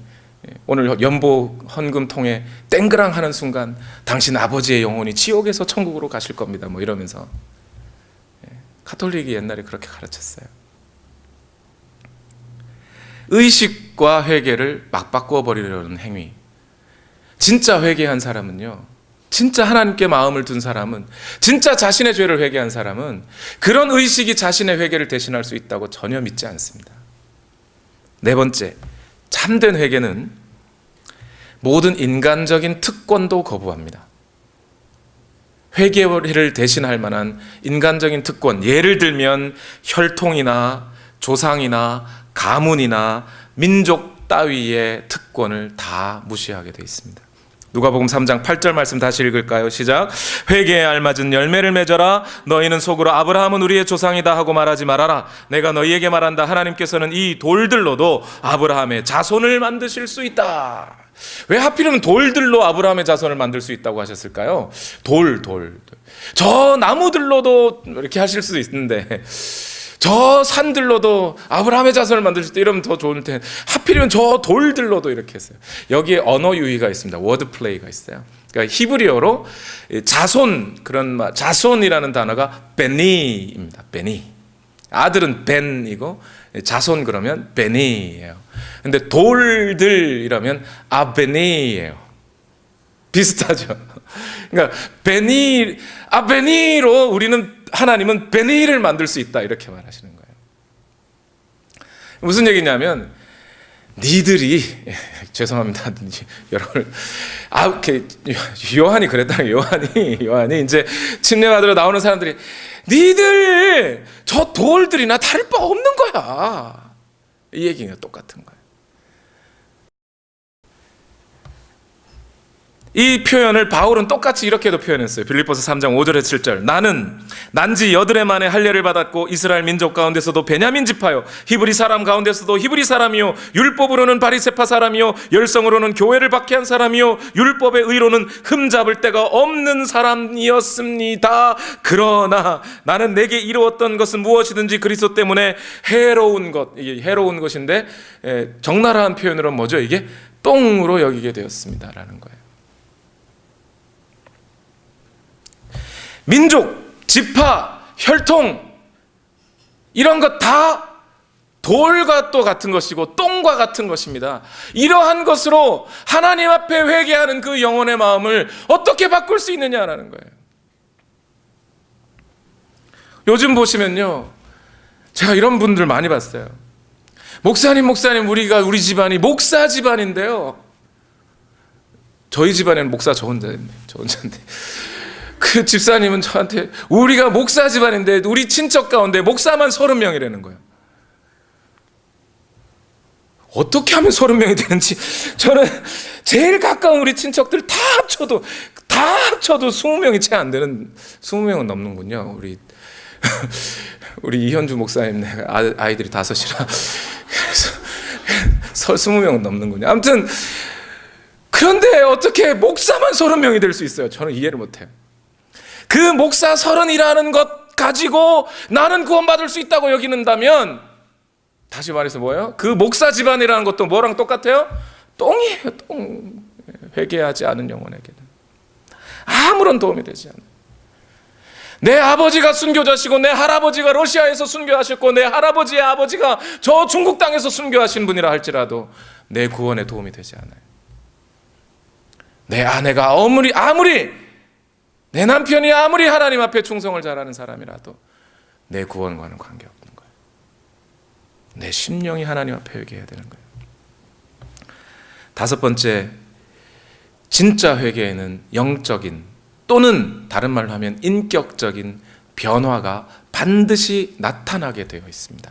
오늘 연보 헌금통에 땡그랑 하는 순간 당신 아버지의 영혼이 지옥에서 천국으로 가실 겁니다. 뭐 이러면서 카톨릭이 옛날에 그렇게 가르쳤어요. 의식과 회개를 막 바꾸어 버리려는 행위. 진짜 회개한 사람은요, 진짜 하나님께 마음을 둔 사람은, 진짜 자신의 죄를 회개한 사람은 그런 의식이 자신의 회개를 대신할 수 있다고 전혀 믿지 않습니다. 네 번째, 참된 회개는 모든 인간적인 특권도 거부합니다. 회개를 대신할 만한 인간적인 특권, 예를 들면 혈통이나 조상이나 가문이나 민족 따위의 특권을 다 무시하게 되어 있습니다. 누가복음 3장 8절 말씀 다시 읽을까요? 시작. 회개에 알맞은 열매를 맺어라. 너희는 속으로 아브라함은 우리의 조상이다 하고 말하지 말아라. 내가 너희에게 말한다. 하나님께서는 이 돌들로도 아브라함의 자손을 만드실 수 있다. 왜 하필이면 돌들로 아브라함의 자손을 만들 수 있다고 하셨을까요? 돌. 저 나무들로도 이렇게 하실 수도 있는데 저 산들로도 아브라함의 자손을 만들 수 있다 이러면 더 좋을 텐데 하필이면 저 돌들로도 이렇게 했어요. 여기에 언어 유희가 있습니다. 워드 플레이가 있어요. 그러니까 히브리어로 자손, 그런 자손이라는 단어가 베니입니다. 베니. 아들은 벤이고 자손 그러면 베니예요. 근데 돌들 이러면 아베니예요. 비슷하죠. 그러니까 베니로 우리는 하나님은 베니를 만들 수 있다 이렇게 말하시는 거예요. 무슨 얘기냐면 니들이 죄송합니다 여러분 요한이 그랬다. 요한이 이제 침례 받으러 나오는 사람들이 니들 저 돌들이나 다를 바 없는 거야 이 얘기가 똑같은 거예요. 이 표현을 바울은 똑같이 이렇게도 표현했어요. 빌립보서 3장 5절에 7절. 나는 난지 여드레 만에 할례를 받았고 이스라엘 민족 가운데서도 베냐민 지파요 히브리 사람 가운데서도 히브리 사람이요 율법으로는 바리새파 사람이요 열성으로는 교회를 박해한 사람이요 율법의 의로는 흠잡을 데가 없는 사람이었습니다. 그러나 나는 내게 이루었던 것은 무엇이든지 그리스도 때문에 해로운 것, 이게 해로운 것인데 적나라한 표현으로 뭐죠? 이게 똥으로 여기게 되었습니다라는 거예요. 민족, 지파, 혈통 이런 것 다 돌과 또 같은 것이고 똥과 같은 것입니다. 이러한 것으로 하나님 앞에 회개하는 그 영혼의 마음을 어떻게 바꿀 수 있느냐라는 거예요. 요즘 보시면요, 제가 이런 분들 많이 봤어요. 목사님 우리 집안이 목사 집안인데요. 저희 집안에는 목사 저 혼자인데 그 집사님은 저한테 우리가 목사 집안인데 우리 친척 가운데 목사만 30명이라는 거예요. 어떻게 하면 30명이 되는지 저는 제일 가까운 우리 친척들 다 합쳐도 20명이 채 안 되는 20명은 넘는군요. 우리 이현주 목사님 아이들이 5이라 그래서 20명은 넘는군요. 아무튼 그런데 어떻게 목사만 30명이 될 수 있어요? 저는 이해를 못해요. 그 목사 30이라는 것 가지고 나는 구원받을 수 있다고 여기는다면 다시 말해서 뭐예요? 그 목사 집안이라는 것도 뭐랑 똑같아요? 똥이에요. 똥. 회개하지 않은 영혼에게는 아무런 도움이 되지 않아요. 내 아버지가 순교자시고 내 할아버지가 러시아에서 순교하셨고 내 할아버지의 아버지가 저 중국 땅에서 순교하신 분이라 할지라도 내 구원에 도움이 되지 않아요. 내 아내가 아무리 내 남편이 아무리 하나님 앞에 충성을 잘하는 사람이라도 내 구원과는 관계없는 거예요. 내 심령이 하나님 앞에 회개해야 되는 거예요. 다섯 번째, 진짜 회개에는 영적인 또는 다른 말로 하면 인격적인 변화가 반드시 나타나게 되어 있습니다.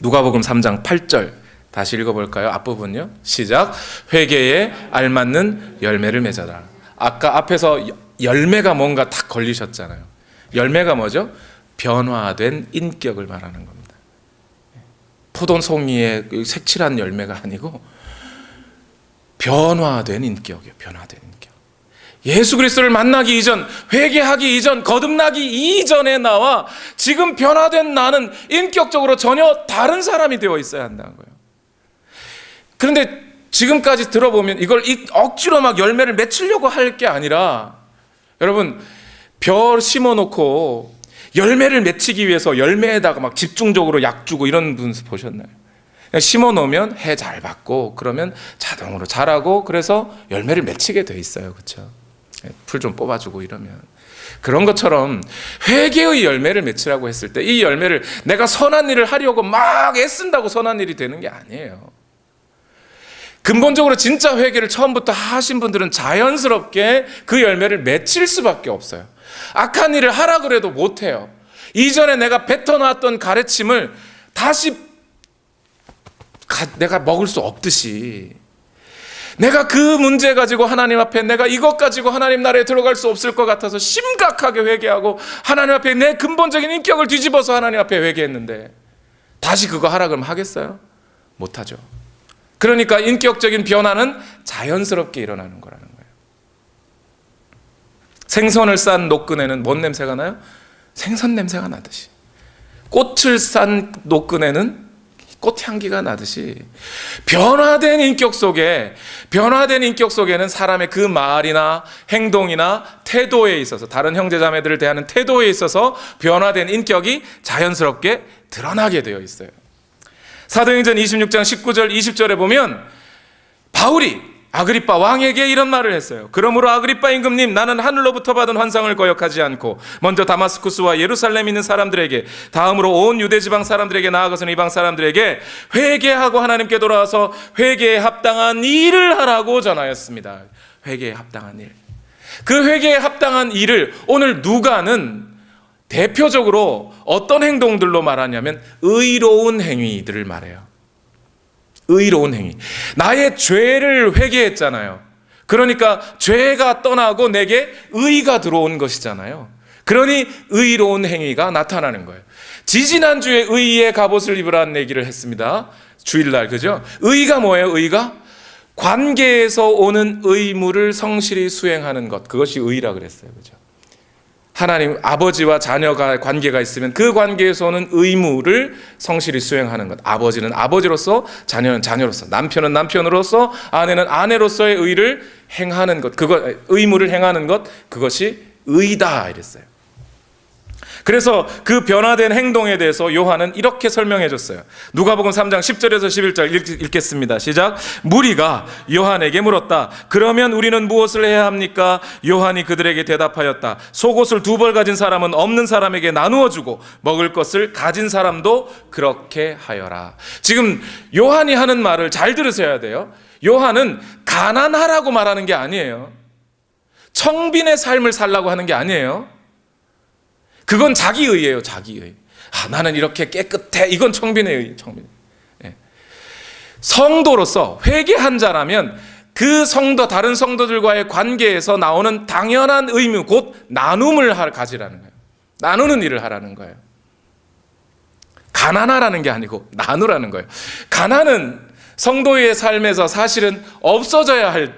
누가복음 3장 8절 다시 읽어볼까요? 앞부분요. 시작. 회개에 알맞는 열매를 맺어라. 아까 앞에서 열매가 뭔가 탁 걸리셨잖아요. 열매가 뭐죠? 변화된 인격을 말하는 겁니다. 포도송이의 색칠한 열매가 아니고 변화된 인격이에요. 변화된 인격. 예수 그리스도를 만나기 이전, 회개하기 이전, 거듭나기 이전에 나와 지금 변화된 나는 인격적으로 전혀 다른 사람이 되어 있어야 한다는 거예요. 그런데 지금까지 들어보면 이걸 억지로 막 열매를 맺히려고 할 게 아니라, 여러분 벼 심어놓고 열매를 맺히기 위해서 열매에다가 막 집중적으로 약 주고 이런 분 보셨나요? 그냥 심어놓으면 해 잘 받고 그러면 자동으로 자라고 그래서 열매를 맺히게 돼 있어요. 그렇죠? 풀 좀 뽑아주고 이러면. 그런 것처럼 회개의 열매를 맺으라고 했을 때 이 열매를 내가 선한 일을 하려고 막 애쓴다고 선한 일이 되는 게 아니에요. 근본적으로 진짜 회개를 처음부터 하신 분들은 자연스럽게 그 열매를 맺힐 수밖에 없어요. 악한 일을 하라 그래도 못해요. 이전에 내가 뱉어놨던 가르침을 다시 내가 먹을 수 없듯이, 내가 그 문제 가지고 하나님 앞에 내가 이것 가지고 하나님 나라에 들어갈 수 없을 것 같아서 심각하게 회개하고 하나님 앞에 내 근본적인 인격을 뒤집어서 하나님 앞에 회개했는데 다시 그거 하라 그러면 하겠어요? 못하죠. 그러니까 인격적인 변화는 자연스럽게 일어나는 거라는 거예요. 생선을 싼 노끈에는 뭔 냄새가 나요? 생선 냄새가 나듯이, 꽃을 싼 노끈에는 꽃향기가 나듯이 변화된 인격 속에는 사람의 그 말이나 행동이나 태도에 있어서, 다른 형제자매들을 대하는 태도에 있어서 변화된 인격이 자연스럽게 드러나게 되어 있어요. 사도행전 26장 19절 20절에 보면 바울이 아그리빠 왕에게 이런 말을 했어요. 그러므로 아그리빠 임금님, 나는 하늘로부터 받은 환상을 거역하지 않고 먼저 다마스쿠스와 예루살렘에 있는 사람들에게, 다음으로 온 유대 지방 사람들에게, 나아가서는 이방 사람들에게 회개하고 하나님께 돌아와서 회개에 합당한 일을 하라고 전하였습니다. 회개에 합당한 일. 그 회개에 합당한 일을 오늘 누가는 대표적으로 어떤 행동들로 말하냐면 의로운 행위들을 말해요. 의로운 행위. 나의 죄를 회개했잖아요. 그러니까 죄가 떠나고 내게 의가 들어온 것이잖아요. 그러니 의로운 행위가 나타나는 거예요. 지지난주에 의의 갑옷을 입으라는 얘기를 했습니다. 주일날, 그죠? 의가 뭐예요? 의가 관계에서 오는 의무를 성실히 수행하는 것, 그것이 의라 그랬어요. 그죠? 하나님 아버지와 자녀가 관계가 있으면 그 관계에서 오는 의무를 성실히 수행하는 것. 아버지는 아버지로서, 자녀는 자녀로서, 남편은 남편으로서, 아내는 아내로서의 의를 행하는 것, 의무를 행하는 것, 그것이 의다 이랬어요. 그래서 그 변화된 행동에 대해서 요한은 이렇게 설명해 줬어요. 누가복음 3장 10절에서 11절 읽겠습니다. 시작. 무리가 요한에게 물었다. 그러면 우리는 무엇을 해야 합니까? 요한이 그들에게 대답하였다. 속옷을 2벌 가진 사람은 없는 사람에게 나누어 주고 먹을 것을 가진 사람도 그렇게 하여라. 지금 요한이 하는 말을 잘 들으셔야 돼요. 요한은 가난하라고 말하는 게 아니에요. 청빈의 삶을 살라고 하는 게 아니에요. 그건 자기의예요. 자기의. 나는 이렇게 깨끗해. 이건 청빈의 의. 청빈. 예. 성도로서 회개한 자라면 그 성도, 다른 성도들과의 관계에서 나오는 당연한 의무, 곧 나눔을 가지라는 거예요. 나누는 일을 하라는 거예요. 가난하라는 게 아니고 나누라는 거예요. 가난은 성도의 삶에서 사실은 없어져야 할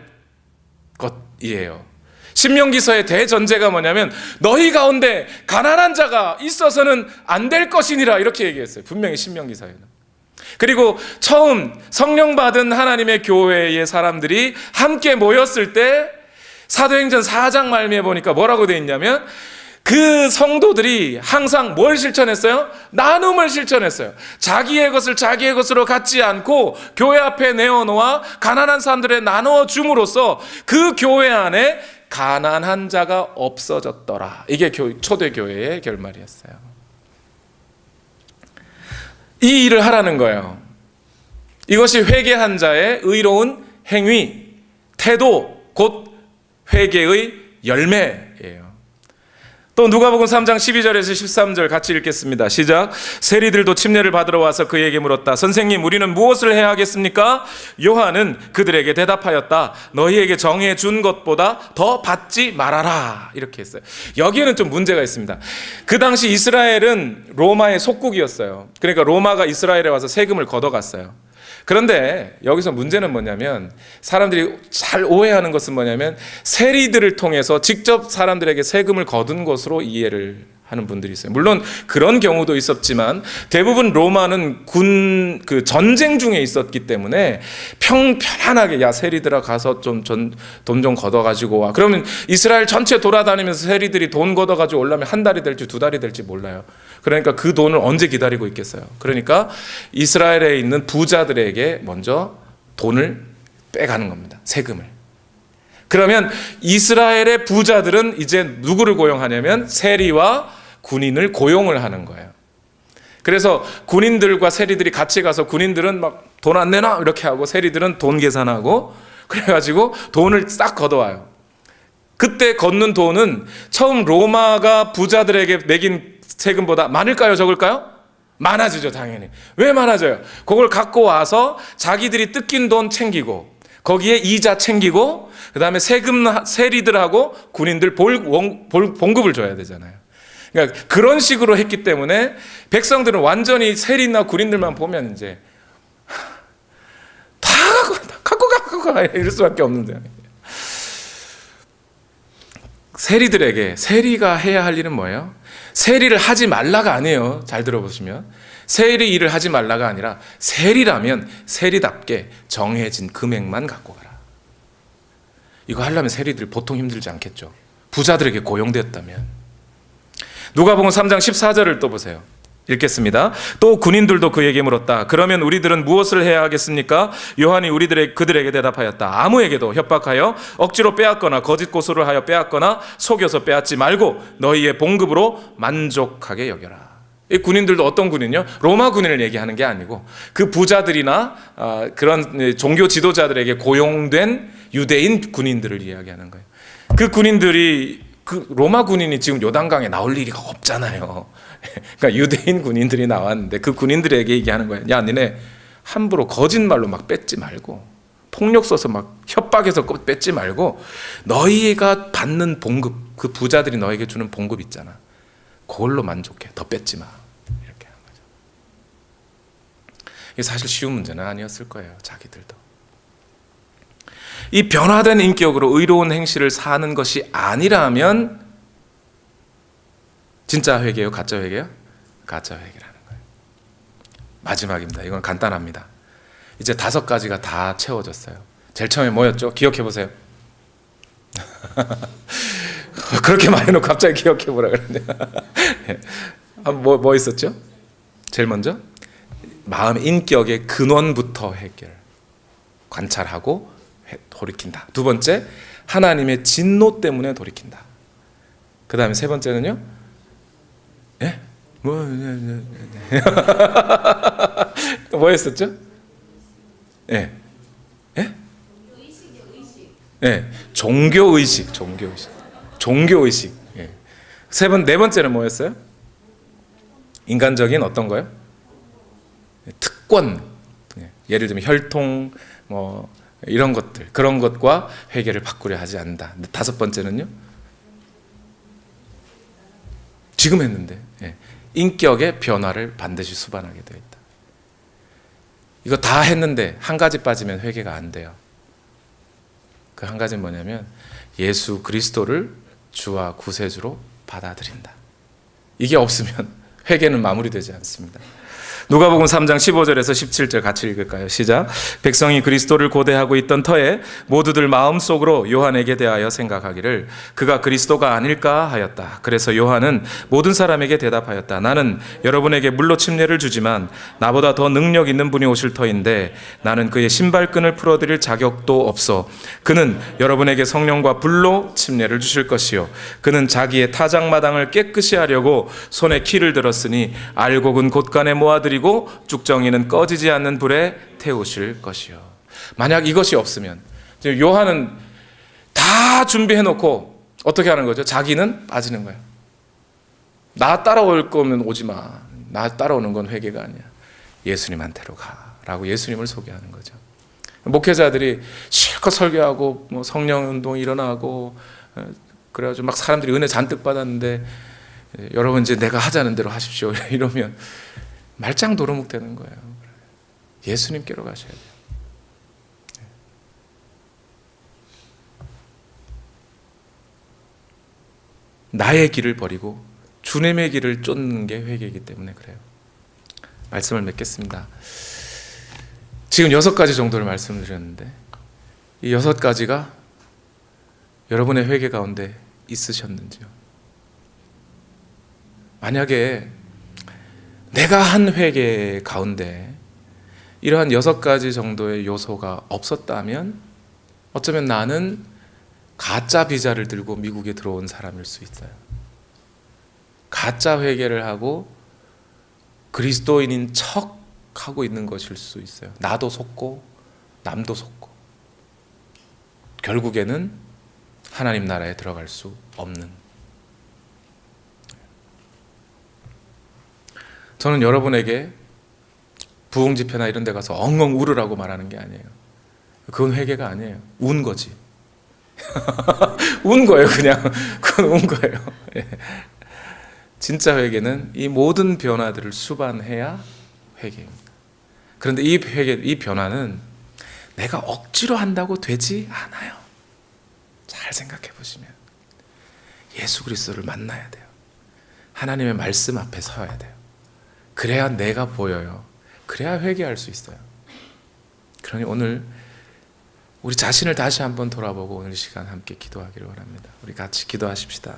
것이에요. 신명기서의 대전제가 뭐냐면 너희 가운데 가난한 자가 있어서는 안 될 것이니라, 이렇게 얘기했어요. 분명히 신명기서에는. 그리고 처음 성령 받은 하나님의 교회의 사람들이 함께 모였을 때 사도행전 4장 말미에 보니까 뭐라고 되어 있냐면 그 성도들이 항상 뭘 실천했어요? 나눔을 실천했어요. 자기의 것을 자기의 것으로 갖지 않고 교회 앞에 내어놓아 가난한 사람들에 나누어 줌으로써 그 교회 안에 가난한 자가 없어졌더라. 이게 초대교회의 결말이었어요. 이 일을 하라는 거예요. 이것이 회개한 자의 의로운 행위, 태도, 곧 회개의 열매예요. 또 누가복음 3장 12절에서 13절 같이 읽겠습니다. 시작. 세리들도 침례를 받으러 와서 그에게 물었다. 선생님, 우리는 무엇을 해야 하겠습니까? 요한은 그들에게 대답하였다. 너희에게 정해 준 것보다 더 받지 말아라. 이렇게 했어요. 여기에는 좀 문제가 있습니다. 그 당시 이스라엘은 로마의 속국이었어요. 그러니까 로마가 이스라엘에 와서 세금을 걷어갔어요. 그런데 여기서 문제는 뭐냐면, 사람들이 잘 오해하는 것은 뭐냐면, 세리들을 통해서 직접 사람들에게 세금을 거둔 것으로 이해를 하는 분들이 있어요. 물론 그런 경우도 있었지만 대부분 로마는 그 전쟁 중에 있었기 때문에 편안하게, 야, 세리들아 가서 돈 좀 걷어가지고 와. 그러면 이스라엘 전체 돌아다니면서 세리들이 돈 걷어가지고 오려면 한 달이 될지 두 달이 될지 몰라요. 그러니까 그 돈을 언제 기다리고 있겠어요. 그러니까 이스라엘에 있는 부자들에게 먼저 돈을 빼가는 겁니다. 세금을. 그러면 이스라엘의 부자들은 이제 누구를 고용하냐면 세리와 군인을 고용을 하는 거예요. 그래서 군인들과 세리들이 같이 가서, 군인들은 막 돈 안 내놔 이렇게 하고 세리들은 돈 계산하고, 그래가지고 돈을 싹 걷어와요. 그때 걷는 돈은 처음 로마가 부자들에게 매긴 세금보다 많을까요, 적을까요? 많아지죠, 당연히. 왜 많아져요? 그걸 갖고 와서 자기들이 뜯긴 돈 챙기고, 거기에 이자 챙기고, 그 다음에 세리들하고 군인들 봉급을 줘야 되잖아요. 그러니까 그런 식으로 했기 때문에 백성들은 완전히 세리나 군인들만 보면 이제 다 갖고 가 이럴 수밖에 없는데, 세리가 해야 할 일은 뭐예요? 세리를 하지 말라가 아니에요. 잘 들어보시면, 세리 일을 하지 말라가 아니라 세리라면 세리답게 정해진 금액만 갖고 가라. 이거 하려면 세리들 보통 힘들지 않겠죠. 부자들에게 고용되었다면. 누가복음 3장 14절을 또 보세요. 읽겠습니다. 또 군인들도 그에게 물었다. 그러면 우리들은 무엇을 해야 하겠습니까? 요한이 그들에게 대답하였다. 아무에게도 협박하여 억지로 빼앗거나 거짓 고소를 하여 빼앗거나 속여서 빼앗지 말고 너희의 봉급으로 만족하게 여겨라. 이 군인들도 어떤 군인이요? 로마 군인을 얘기하는 게 아니고 그 부자들이나 그런 종교 지도자들에게 고용된 유대인 군인들을 이야기하는 거예요. 그 군인들이, 그 로마 군인이 지금 요단강에 나올 일이 없잖아요. 그러니까 유대인 군인들이 나왔는데 그 군인들에게 얘기하는 거예요. 야, 니네 함부로 거짓말로 막 뺏지 말고, 폭력 써서 막 협박해서 뺏지 말고, 너희가 받는 봉급, 그 부자들이 너에게 주는 봉급 있잖아, 그걸로 만족해. 더 뺏지 마. 이렇게 하는 거죠. 이게 사실 쉬운 문제는 아니었을 거예요, 자기들도. 이 변화된 인격으로 의로운 행실을 사는 것이 아니라면 진짜 회개요? 가짜 회개요? 가짜 회개라는 거예요. 마지막입니다. 이건 간단합니다. 이제 5가지가 다 채워졌어요. 제일 처음에 뭐였죠? 기억해 보세요. 그렇게 말해놓고 갑자기 기억해 보라 그러네. 뭐 있었죠? 제일 먼저 마음의 인격의 근원부터 해결, 관찰하고 돌이킨다. 두 번째, 하나님의 진노 때문에 돌이킨다. 그 다음에 세 번째는요, 예? 뭐였었죠? 예, 예, 예, 종교의식. 예. 네 번째는 뭐였어요? 인간적인 어떤 거요? 특권. 예를 들면 혈통, 이런 것들, 그런 것과 회개를 바꾸려 하지 않는다. 5번째는요? 지금 했는데, 인격의 변화를 반드시 수반하게 되어 있다. 이거 다 했는데 한 가지 빠지면 회개가 안 돼요. 그 한 가지는 뭐냐면 예수 그리스도를 주와 구세주로 받아들인다. 이게 없으면 회개는 마무리되지 않습니다. 누가복음 3장 15절에서 17절 같이 읽을까요? 시작. 백성이 그리스도를 고대하고 있던 터에 모두들 마음속으로 요한에게 대하여 생각하기를 그가 그리스도가 아닐까 하였다. 그래서 요한은 모든 사람에게 대답하였다. 나는 여러분에게 물로 침례를 주지만 나보다 더 능력 있는 분이 오실 터인데 나는 그의 신발끈을 풀어드릴 자격도 없어. 그는 여러분에게 성령과 불로 침례를 주실 것이요 그는 자기의 타작마당을 깨끗이 하려고 손에 키를 들었으니 알곡은 곳간에 모아들이고 쭉정이는 꺼지지 않는 불에 태우실 것이요. 만약 이것이 없으면 요한은 다 준비해놓고 어떻게 하는 거죠? 자기는 빠지는 거예요. 나 따라올 거면 오지 마. 나 따라오는 건 회개가 아니야. 예수님한테로 가라고 예수님을 소개하는 거죠. 목회자들이 실컷 설교하고 뭐 성령운동 일어나고 그래가지고 막 사람들이 은혜 잔뜩 받았는데 여러분 이제 내가 하자는 대로 하십시오 이러면 말짱 도루묵 되는 거예요. 예수님께로 가셔야 돼요. 나의 길을 버리고 주님의 길을 쫓는 게 회개이기 때문에 그래요. 말씀을 맺겠습니다. 지금 6가지 정도를 말씀드렸는데 이 6가지가 여러분의 회개 가운데 있으셨는지요? 만약에 내가 한 회개 가운데 이러한 6가지 정도의 요소가 없었다면 어쩌면 나는 가짜 비자를 들고 미국에 들어온 사람일 수 있어요. 가짜 회개를 하고 그리스도인인 척 하고 있는 것일 수 있어요. 나도 속고 남도 속고 결국에는 하나님 나라에 들어갈 수 없는. 저는 여러분에게 부흥집회나 이런 데 가서 엉엉 울으라고 말하는 게 아니에요. 그건 회개가 아니에요. 운 거지. 운 거예요 그냥. 그건 운 거예요. 진짜 회개는 이 모든 변화들을 수반해야 회개입니다. 그런데 이 회개, 이 변화는 내가 억지로 한다고 되지 않아요. 잘 생각해 보시면 예수 그리스도를 만나야 돼요. 하나님의 말씀 앞에 서야 돼요. 그래야 내가 보여요. 그래야 회개할 수 있어요. 그러니 오늘 우리 자신을 다시 한번 돌아보고 오늘 이 시간 함께 기도하기를 원합니다. 우리 같이 기도하십시다.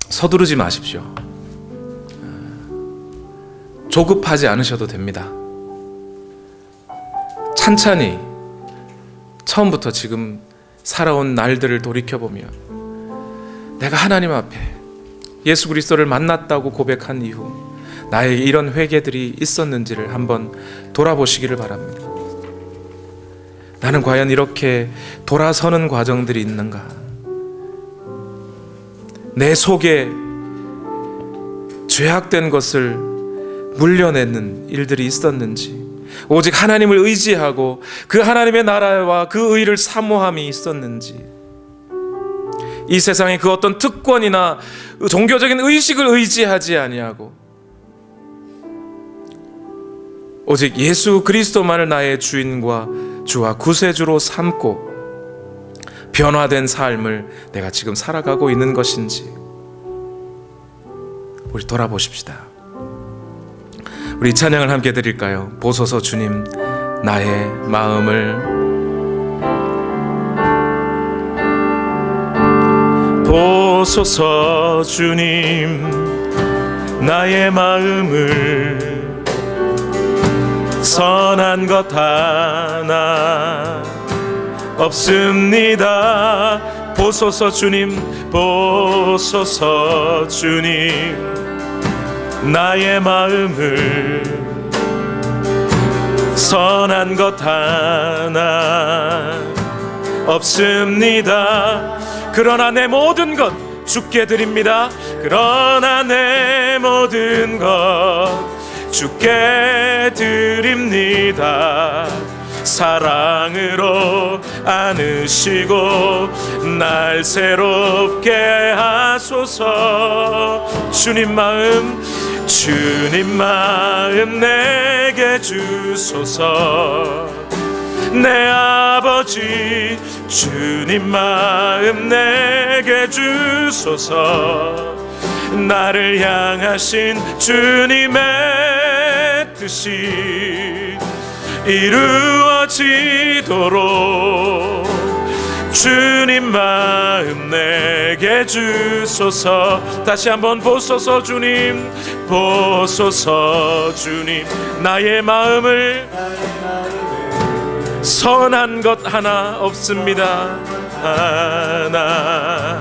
서두르지 마십시오. 조급하지 않으셔도 됩니다. 찬찬히 처음부터 지금 살아온 날들을 돌이켜보면 내가 하나님 앞에 예수 그리스도를 만났다고 고백한 이후 나에게 이런 회개들이 있었는지를 한번 돌아보시기를 바랍니다. 나는 과연 이렇게 돌아서는 과정들이 있는가? 내 속에 죄악된 것을 물려내는 일들이 있었는지, 오직 하나님을 의지하고 그 하나님의 나라와 그 의를 사모함이 있었는지, 이 세상의 그 어떤 특권이나 종교적인 의식을 의지하지 아니하고 오직 예수 그리스도만을 나의 주인과 주와 구세주로 삼고 변화된 삶을 내가 지금 살아가고 있는 것인지 우리 돌아보십시다. 우리 찬양을 함께 드릴까요? 보소서 주님 나의 마음을, 보소서 주님 나의 마음을, 선한 것 하나 없습니다. 보소서 주님, 보소서 주님 나의 마음을, 선한 것 하나 없습니다. 그러나 내 모든 것 주께 드립니다. 그러나 내 모든 것 주께 드립니다. 사랑으로 안으시고 날 새롭게 하소서. 주님 마음, 주님 마음 내게 주소서. 내 아버지 주님 마음 내게 주소서. 나를 향하신 주님의 뜻이 이루어지도록 주님 마음 내게 주소서. 다시 한번 보소서 주님, 보소서 주님. 나의 마음을 선한 것 하나 없습니다. 하나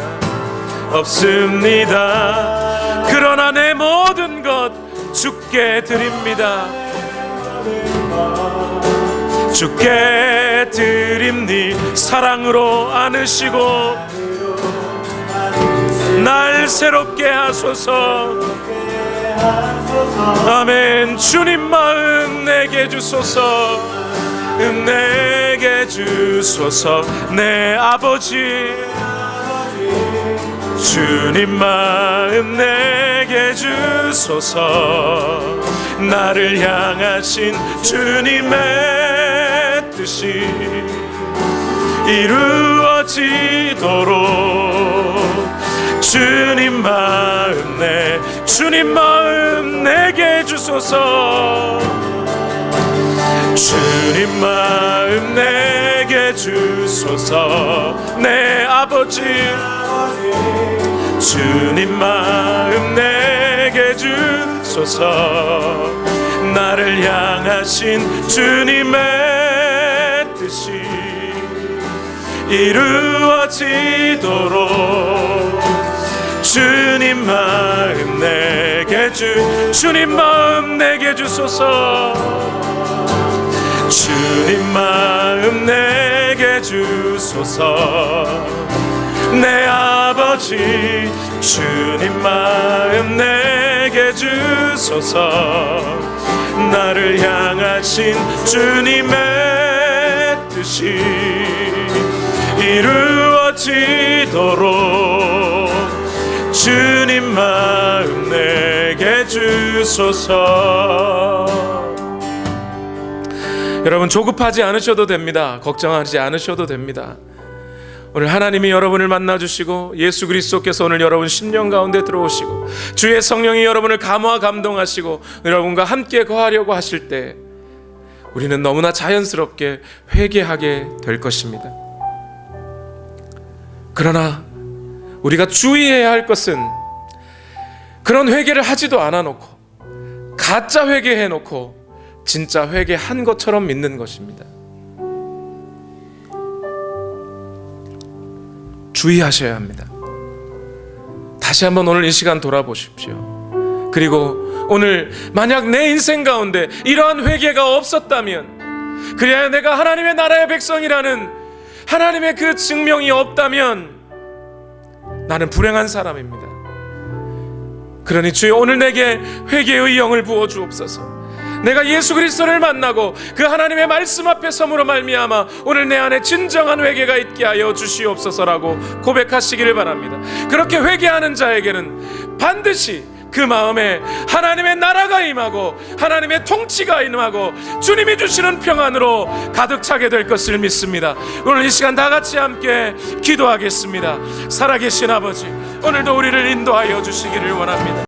없습니다. 그러나 내 모든 것 주께 드립니다. 주께 드립니. 사랑으로 안으시고 날 새롭게 하소서. 아멘. 주님 마음 내게 주소서. 내게 주소서. 내 아버지 주님 마음 내게 주소서. 나를 향하신 주님의 뜻이 이루어지도록 주님 마음 내게 주소서. 주님 마음 내게 주소서. 내 아버지 주님 마음 내게 주소서. 나를 향하신 주님의 뜻이 이루어지도록 주님 마음 내게 주님 마음 내게 주소서. 주님 마음 내게 주소서. 내 아버지 주님 마음 내게 주소서. 나를 향하신 주님의 뜻이 이루어지도록 주님 마음 내게 주소서. 여러분, 조급하지 않으셔도 됩니다. 걱정하지 않으셔도 됩니다. 오늘 하나님이 여러분을 만나주시고 예수 그리스도께서 오늘 여러분 심령 가운데 들어오시고 주의 성령이 여러분을 감화 감동하시고 여러분과 함께 거하려고 하실 때 우리는 너무나 자연스럽게 회개하게 될 것입니다. 그러나 우리가 주의해야 할 것은 그런 회개를 하지도 않아 놓고 가짜 회개해 놓고 진짜 회개한 것처럼 믿는 것입니다. 주의하셔야 합니다. 다시 한번 오늘 이 시간 돌아보십시오. 그리고 오늘 만약 내 인생 가운데 이러한 회개가 없었다면, 그래야 내가 하나님의 나라의 백성이라는 하나님의 그 증명이 없다면 나는 불행한 사람입니다. 그러니 주여, 오늘 내게 회개의 영을 부어주옵소서. 내가 예수 그리스도를 만나고 그 하나님의 말씀 앞에 서므로 말미암아 오늘 내 안에 진정한 회개가 있게 하여 주시옵소서라고 고백하시기를 바랍니다. 그렇게 회개하는 자에게는 반드시 그 마음에 하나님의 나라가 임하고 하나님의 통치가 임하고 주님이 주시는 평안으로 가득 차게 될 것을 믿습니다. 오늘 이 시간 다 같이 함께 기도하겠습니다. 살아계신 아버지, 오늘도 우리를 인도하여 주시기를 원합니다.